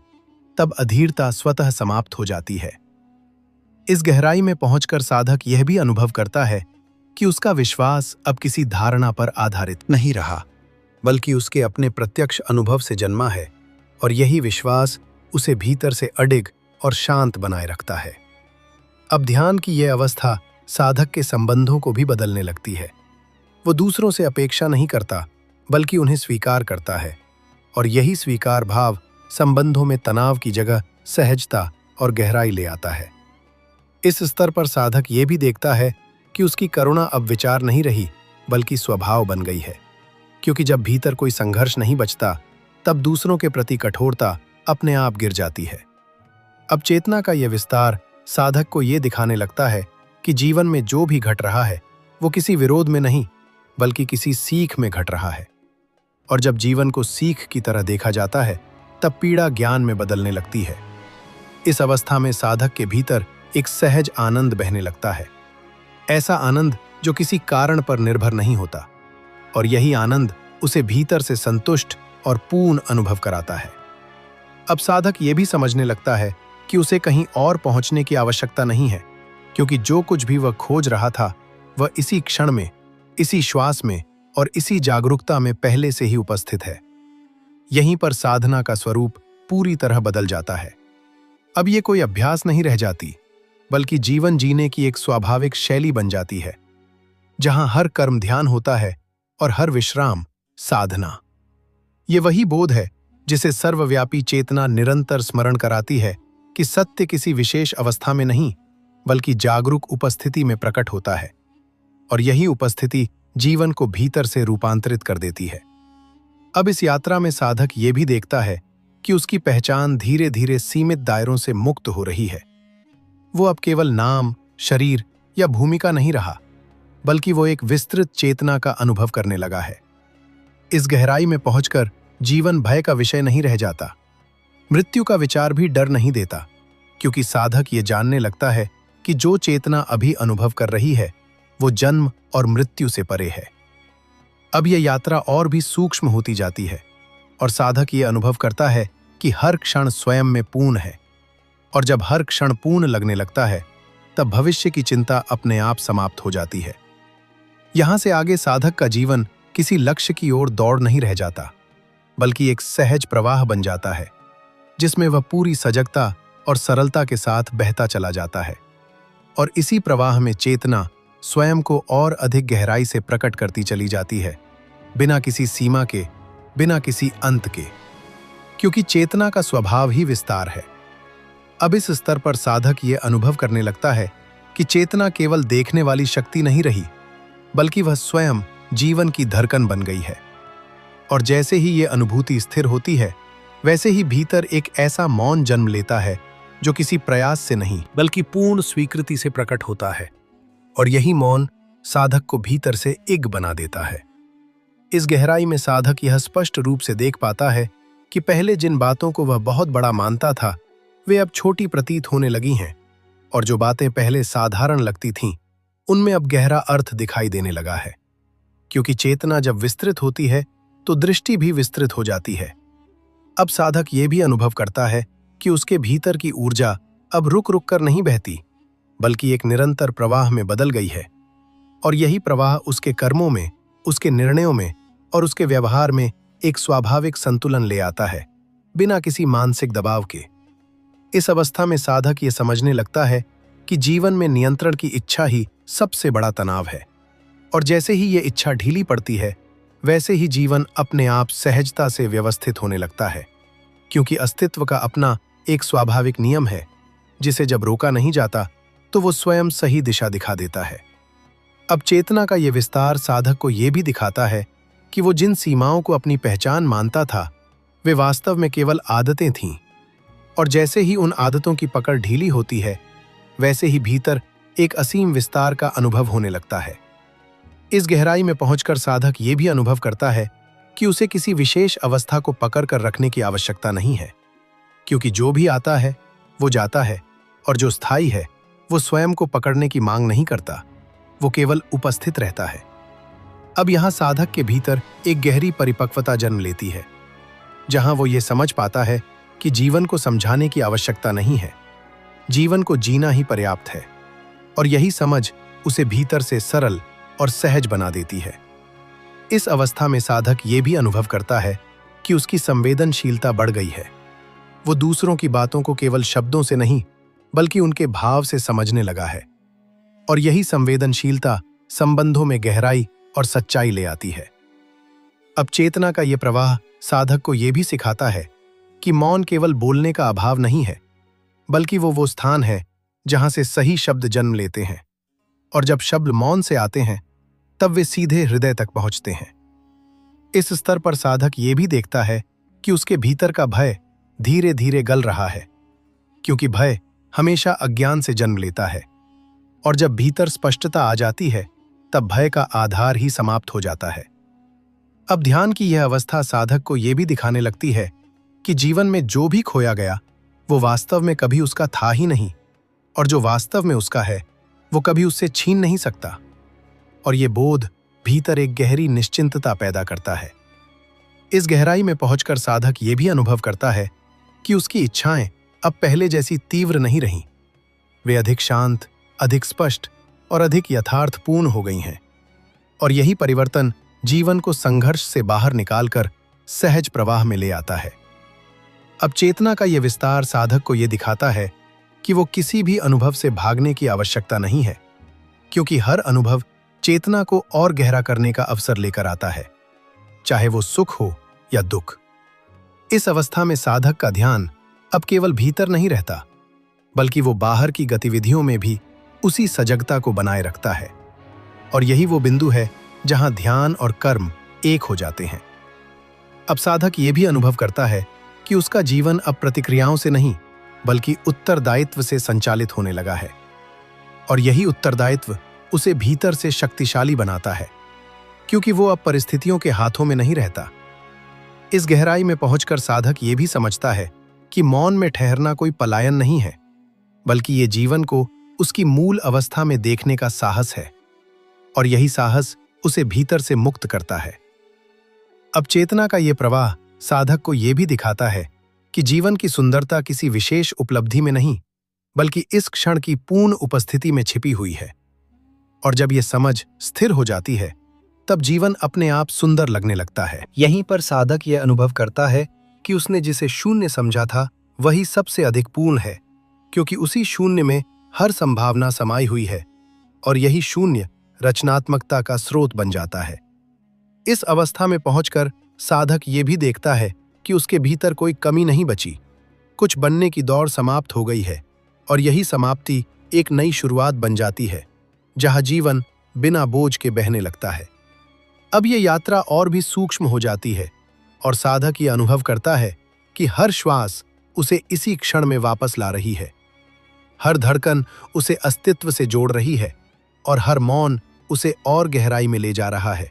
तब अधीरता स्वतः समाप्त हो जाती है। इस गहराई में पहुंचकर साधक यह भी अनुभव करता है कि उसका विश्वास अब किसी धारणा पर आधारित नहीं रहा, बल्कि उसके अपने प्रत्यक्ष अनुभव से जन्मा है। और यही विश्वास उसे भीतर से अडिग और शांत बनाए रखता है। अब ध्यान की यह अवस्था साधक के संबंधों को भी बदलने लगती है। वो दूसरों से अपेक्षा नहीं करता, बल्कि उन्हें स्वीकार करता है। और यही स्वीकार भाव संबंधों में तनाव की जगह सहजता और गहराई ले आता है। इस स्तर पर साधक ये भी देखता है कि उसकी करुणा अब विचार नहीं रही, बल्कि स्वभाव बन गई है। क्योंकि जब भीतर कोई संघर्ष नहीं बचता, तब दूसरों के प्रति कठोरता अपने आप गिर जाती है। अब चेतना का यह विस्तार साधक को यह दिखाने लगता है कि जीवन में जो भी घट रहा है, वो किसी विरोध में नहीं, बल्कि किसी सीख में घट रहा है। और जब जीवन को सीख की तरह देखा जाता है, तब पीड़ा ज्ञान में बदलने लगती है। इस अवस्था में साधक के भीतर एक सहज आनंद बहने लगता है, ऐसा आनंद जो किसी कारण पर निर्भर नहीं होता। और यही आनंद उसे भीतर से संतुष्ट और पूर्ण अनुभव कराता है। अब साधक ये भी समझने लगता है कि उसे कहीं और पहुंचने की आवश्यकता नहीं है, क्योंकि जो कुछ भी वह खोज रहा था, वह इसी क्षण में, इसी श्वास में और इसी जागरूकता में पहले से ही उपस्थित है। यहीं पर साधना का स्वरूप पूरी तरह बदल जाता है। अब ये कोई अभ्यास नहीं रह जाती, बल्कि जीवन जीने की एक स्वाभाविक शैली बन जाती है, जहां हर कर्म ध्यान होता है और हर विश्राम साधना। ये वही बोध है जिसे सर्वव्यापी चेतना निरंतर स्मरण कराती है कि सत्य किसी विशेष अवस्था में नहीं, बल्कि जागरूक उपस्थिति में प्रकट होता है। और यही उपस्थिति जीवन को भीतर से रूपांतरित कर देती है। अब इस यात्रा में साधक ये भी देखता है कि उसकी पहचान धीरे धीरे सीमित दायरों से मुक्त हो रही है। वो अब केवल नाम, शरीर या भूमिका नहीं रहा, बल्कि वो एक विस्तृत चेतना का अनुभव करने लगा है। इस गहराई में पहुंचकर जीवन भय का विषय नहीं रह जाता। मृत्यु का विचार भी डर नहीं देता, क्योंकि साधक ये जानने लगता है कि जो चेतना अभी अनुभव कर रही है वो जन्म और मृत्यु से परे है। अब यह यात्रा और भी सूक्ष्म होती जाती है और साधक ये अनुभव करता है कि हर क्षण स्वयं में पूर्ण है। और जब हर क्षण पूर्ण लगने लगता है तब भविष्य की चिंता अपने आप समाप्त हो जाती है। यहां से आगे साधक का जीवन किसी लक्ष्य की ओर दौड़ नहीं रह जाता, बल्कि एक सहज प्रवाह बन जाता है, जिसमें वह पूरी सजगता और सरलता के साथ बहता चला जाता है। और इसी प्रवाह में चेतना स्वयं को और अधिक गहराई से प्रकट करती चली जाती है, बिना किसी सीमा के, बिना किसी अंत के, क्योंकि चेतना का स्वभाव ही विस्तार है। अब इस स्तर पर साधक ये अनुभव करने लगता है कि चेतना केवल देखने वाली शक्ति नहीं रही, बल्कि वह स्वयं जीवन की धड़कन बन गई है। और जैसे ही ये अनुभूति स्थिर होती है, वैसे ही भीतर एक ऐसा मौन जन्म लेता है जो किसी प्रयास से नहीं, बल्कि पूर्ण स्वीकृति से प्रकट होता है। और यही मौन साधक को भीतर से एक बना देता है। इस गहराई में साधक यह स्पष्ट रूप से देख पाता है कि पहले जिन बातों को वह बहुत बड़ा मानता था वे अब छोटी प्रतीत होने लगी हैं, और जो बातें पहले साधारण लगती थीं उनमें अब गहरा अर्थ दिखाई देने लगा है। क्योंकि चेतना जब विस्तृत होती है तो दृष्टि भी विस्तृत हो जाती है। अब साधक ये भी अनुभव करता है कि उसके भीतर की ऊर्जा अब रुक रुक कर नहीं बहती, बल्कि एक निरंतर प्रवाह में बदल गई है। और यही प्रवाह उसके कर्मों में, उसके निर्णयों में और उसके व्यवहार में एक स्वाभाविक संतुलन ले आता है, बिना किसी मानसिक दबाव के। इस अवस्था में साधक ये समझने लगता है कि जीवन में नियंत्रण की इच्छा ही सबसे बड़ा तनाव है। और जैसे ही ये इच्छा ढीली पड़ती है, वैसे ही जीवन अपने आप सहजता से व्यवस्थित होने लगता है, क्योंकि अस्तित्व का अपना एक स्वाभाविक नियम है, जिसे जब रोका नहीं जाता तो वो स्वयं सही दिशा दिखा देता है। अब चेतना का ये विस्तार साधक को ये भी दिखाता है कि वो जिन सीमाओं को अपनी पहचान मानता था वे वास्तव में केवल आदतें थीं। और जैसे ही उन आदतों की पकड़ ढीली होती है, वैसे ही भीतर एक असीम विस्तार का अनुभव होने लगता है। इस गहराई में पहुंचकर साधक ये भी अनुभव करता है कि उसे किसी विशेष अवस्था को पकड़ कर रखने की आवश्यकता नहीं है, क्योंकि जो भी आता है वो जाता है, और जो स्थायी है वो स्वयं को पकड़ने की मांग नहीं करता, वो केवल उपस्थित रहता है। अब यहाँ साधक के भीतर एक गहरी परिपक्वता जन्म लेती है, जहाँ वो ये समझ पाता है कि जीवन को समझाने की आवश्यकता नहीं है, जीवन को जीना ही पर्याप्त है। और यही समझ उसे भीतर से सरल और सहज बना देती है। इस अवस्था में साधक ये भी अनुभव करता है कि उसकी संवेदनशीलता बढ़ गई है। वो दूसरों की बातों को केवल शब्दों से नहीं, बल्कि उनके भाव से समझने लगा है। और यही संवेदनशीलता संबंधों में गहराई और सच्चाई ले आती है। अब चेतना का ये प्रवाह साधक को ये भी सिखाता है कि मौन केवल बोलने का अभाव नहीं है, बल्कि वो स्थान है जहां से सही शब्द जन्म लेते हैं। और जब शब्द मौन से आते हैं तब वे सीधे हृदय तक पहुंचते हैं। इस स्तर पर साधक ये भी देखता है कि उसके भीतर का भय धीरे धीरे गल रहा है, क्योंकि भय हमेशा अज्ञान से जन्म लेता है। और जब भीतर स्पष्टता आ जाती है तब भय का आधार ही समाप्त हो जाता है। अब ध्यान की यह अवस्था साधक को यह भी दिखाने लगती है कि जीवन में जो भी खोया गया वो वास्तव में कभी उसका था ही नहीं, और जो वास्तव में उसका है वो कभी उससे छीन नहीं सकता। और ये बोध भीतर एक गहरी निश्चिंतता पैदा करता है। इस गहराई में पहुंचकर साधक ये भी अनुभव करता है कि उसकी इच्छाएं अब पहले जैसी तीव्र नहीं रहीं। वे अधिक शांत, अधिक स्पष्ट और अधिक यथार्थपूर्ण हो गई हैं। और यही परिवर्तन जीवन को संघर्ष से बाहर निकालकर सहज प्रवाह में ले आता है। अब चेतना का यह विस्तार साधक को यह दिखाता है कि वो किसी भी अनुभव से भागने की आवश्यकता नहीं है, क्योंकि हर अनुभव चेतना को और गहरा करने का अवसर लेकर आता है, चाहे वो सुख हो या दुख। इस अवस्था में साधक का ध्यान अब केवल भीतर नहीं रहता, बल्कि वो बाहर की गतिविधियों में भी उसी सजगता को बनाए रखता है। और यही वो बिंदु है जहां ध्यान और कर्म एक हो जाते हैं। अब साधक ये भी अनुभव करता है कि उसका जीवन अब प्रतिक्रियाओं से नहीं, बल्कि उत्तरदायित्व से संचालित होने लगा है। और यही उत्तरदायित्व उसे भीतर से शक्तिशाली बनाता है, क्योंकि वो अब परिस्थितियों के हाथों में नहीं रहता। इस गहराई में पहुंचकर साधक ये भी समझता है कि मौन में ठहरना कोई पलायन नहीं है, बल्कि ये जीवन को उसकी मूल अवस्था में देखने का साहस है, और यही साहस उसे भीतर से मुक्त करता है। अब चेतना का ये प्रवाह साधक को ये भी दिखाता है कि जीवन की सुंदरता किसी विशेष उपलब्धि में नहीं, बल्कि इस क्षण की पूर्ण उपस्थिति में छिपी हुई है। और जब ये समझ स्थिर हो जाती है, तब जीवन अपने आप सुंदर लगने लगता है। यहीं पर साधक यह अनुभव करता है कि उसने जिसे शून्य समझा था वही सबसे अधिक पूर्ण है, क्योंकि उसी शून्य में हर संभावना समाई हुई है, और यही शून्य रचनात्मकता का स्रोत बन जाता है। इस अवस्था में पहुंचकर साधक ये भी देखता है कि उसके भीतर कोई कमी नहीं बची। कुछ बनने की दौड़ समाप्त हो गई है, और यही समाप्ति एक नई शुरुआत बन जाती है, जहां जीवन बिना बोझ के बहने लगता है। अब ये यात्रा और भी सूक्ष्म हो जाती है, और साधक ये अनुभव करता है कि हर श्वास उसे इसी क्षण में वापस ला रही है, हर धड़कन उसे अस्तित्व से जोड़ रही है, और हर मौन उसे और गहराई में ले जा रहा है।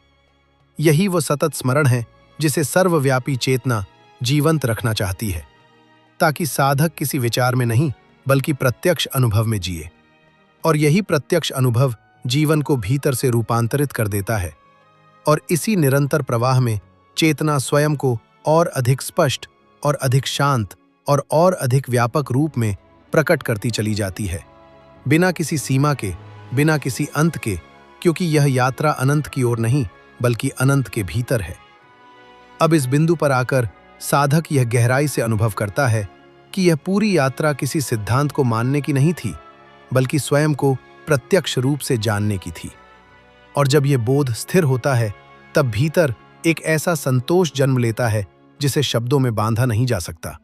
यही वो सतत स्मरण है जिसे सर्वव्यापी चेतना जीवंत रखना चाहती है, ताकि साधक किसी विचार में नहीं बल्कि प्रत्यक्ष अनुभव में जिए। और यही प्रत्यक्ष अनुभव जीवन को भीतर से रूपांतरित कर देता है, और इसी निरंतर प्रवाह में चेतना स्वयं को और अधिक स्पष्ट और अधिक शांत और अधिक व्यापक रूप में प्रकट करती चली जाती है, बिना किसी सीमा के, बिना किसी अंत के, क्योंकि यह यात्रा अनंत की ओर नहीं बल्कि अनंत के भीतर है। अब इस बिंदु पर आकर साधक यह गहराई से अनुभव करता है कि यह पूरी यात्रा किसी सिद्धांत को मानने की नहीं थी, बल्कि स्वयं को प्रत्यक्ष रूप से जानने की थी। और जब यह बोध स्थिर होता है, तब भीतर एक ऐसा संतोष जन्म लेता है जिसे शब्दों में बांधा नहीं जा सकता।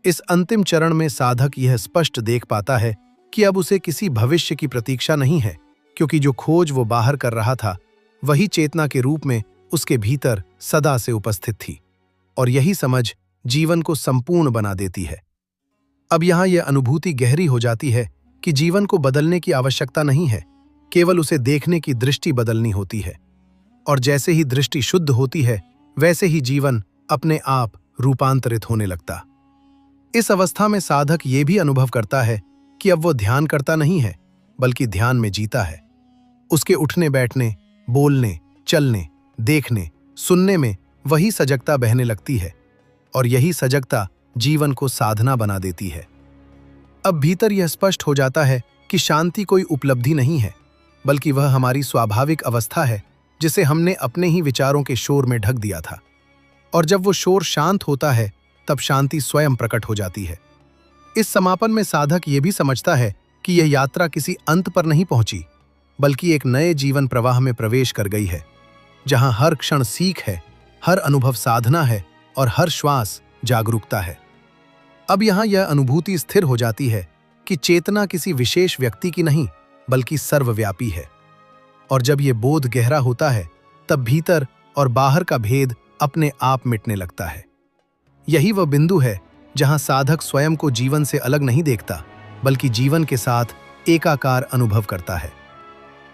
इस अंतिम चरण में साधक यह स्पष्ट देख पाता है कि अब उसे किसी भविष्य की प्रतीक्षा नहीं है, क्योंकि जो खोज वो बाहर कर रहा था वही चेतना के रूप में उसके भीतर सदा से उपस्थित थी, और यही समझ जीवन को संपूर्ण बना देती है। अब यहाँ यह अनुभूति गहरी हो जाती है कि जीवन को बदलने की आवश्यकता नहीं है, केवल उसे देखने की दृष्टि बदलनी होती है। और जैसे ही दृष्टि शुद्ध होती है, वैसे ही जीवन अपने आप रूपांतरित होने लगता। इस अवस्था में साधक ये भी अनुभव करता है कि अब वो ध्यान करता नहीं है, बल्कि ध्यान में जीता है। उसके उठने बैठने, बोलने, चलने, देखने, सुनने में वही सजगता बहने लगती है, और यही सजगता जीवन को साधना बना देती है। अब भीतर यह स्पष्ट हो जाता है कि शांति कोई उपलब्धि नहीं है, बल्कि वह हमारी स्वाभाविक अवस्था है जिसे हमने अपने ही विचारों के शोर में ढक दिया था। और जब वो शोर शांत होता है, तब शांति स्वयं प्रकट हो जाती है। इस समापन में साधक ये भी समझता है कि यह यात्रा किसी अंत पर नहीं पहुंची, बल्कि एक नए जीवन प्रवाह में प्रवेश कर गई है, जहां हर क्षण सीख है, हर अनुभव साधना है, और हर श्वास जागरूकता है। अब यहाँ यह अनुभूति स्थिर हो जाती है कि चेतना किसी विशेष व्यक्ति की नहीं, बल्कि सर्वव्यापी है। और जब यह बोध गहरा होता है, तब भीतर और बाहर का भेद अपने आप मिटने लगता है। यही वह बिंदु है जहां साधक स्वयं को जीवन से अलग नहीं देखता, बल्कि जीवन के साथ एकाकार अनुभव करता है।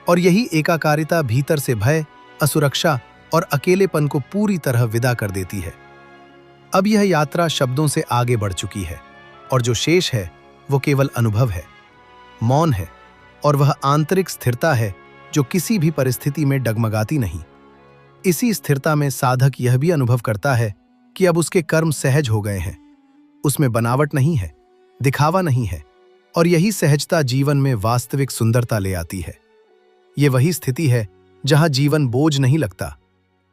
और यही एकाकारिता भीतर से भय, असुरक्षा और अकेलेपन को पूरी तरह विदा कर देती है। अब यह यात्रा शब्दों से आगे बढ़ चुकी है, और जो शेष है वो केवल अनुभव है, मौन है, और वह आंतरिक स्थिरता है जो किसी भी परिस्थिति में डगमगाती नहीं। इसी स्थिरता में साधक यह भी अनुभव करता है कि अब उसके कर्म सहज हो गए हैं, उसमें बनावट नहीं है, दिखावा नहीं है, और यही सहजता जीवन में वास्तविक सुंदरता ले आती है। ये वही स्थिति है जहां जीवन बोझ नहीं लगता,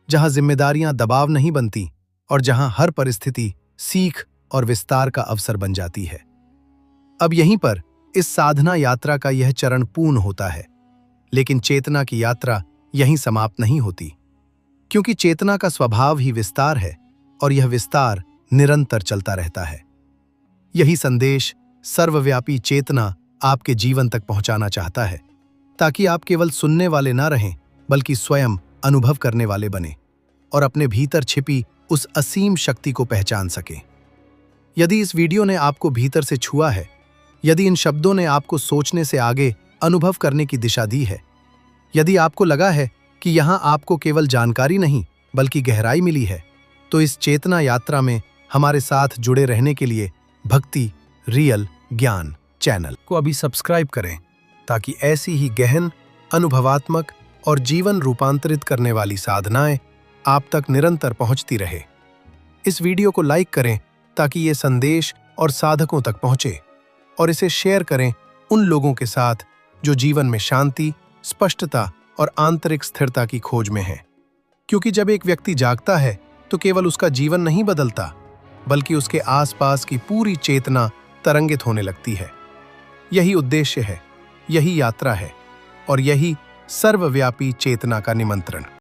जहां जिम्मेदारियां दबाव नहीं बनती, और जहां हर परिस्थिति सीख और विस्तार का अवसर बन जाती है। अब यहीं पर इस साधना यात्रा का यह चरण पूर्ण होता है, लेकिन चेतना की यात्रा यहीं समाप्त नहीं होती, क्योंकि चेतना का स्वभाव ही विस्तार है, और यह विस्तार निरंतर चलता रहता है। यही संदेश सर्वव्यापी चेतना आपके जीवन तक पहुंचाना चाहता है, ताकि आप केवल सुनने वाले ना रहें, बल्कि स्वयं अनुभव करने वाले बने, और अपने भीतर छिपी उस असीम शक्ति को पहचान सकें। यदि इस वीडियो ने आपको भीतर से छुआ है, यदि इन शब्दों ने आपको सोचने से आगे अनुभव करने की दिशा दी है, यदि आपको लगा है कि यहाँ आपको केवल जानकारी नहीं बल्कि गहराई मिली है, तो इस चेतना यात्रा में हमारे साथ जुड़े रहने के लिए भक्ति रियल ज्ञान चैनल को अभी सब्सक्राइब करें, ताकि ऐसी ही गहन, अनुभवात्मक और जीवन रूपांतरित करने वाली साधनाएं आप तक निरंतर पहुंचती रहे। इस वीडियो को लाइक करें ताकि ये संदेश और साधकों तक पहुंचे, और इसे शेयर करें उन लोगों के साथ जो जीवन में शांति, स्पष्टता और आंतरिक स्थिरता की खोज में हैं। क्योंकि जब एक व्यक्ति जागता है तो केवल उसका जीवन नहीं बदलता, बल्कि उसके आसपास की पूरी चेतना तरंगित होने लगती है। यही उद्देश्य है, यही यात्रा है, और यही सर्वव्यापी चेतना का निमंत्रण।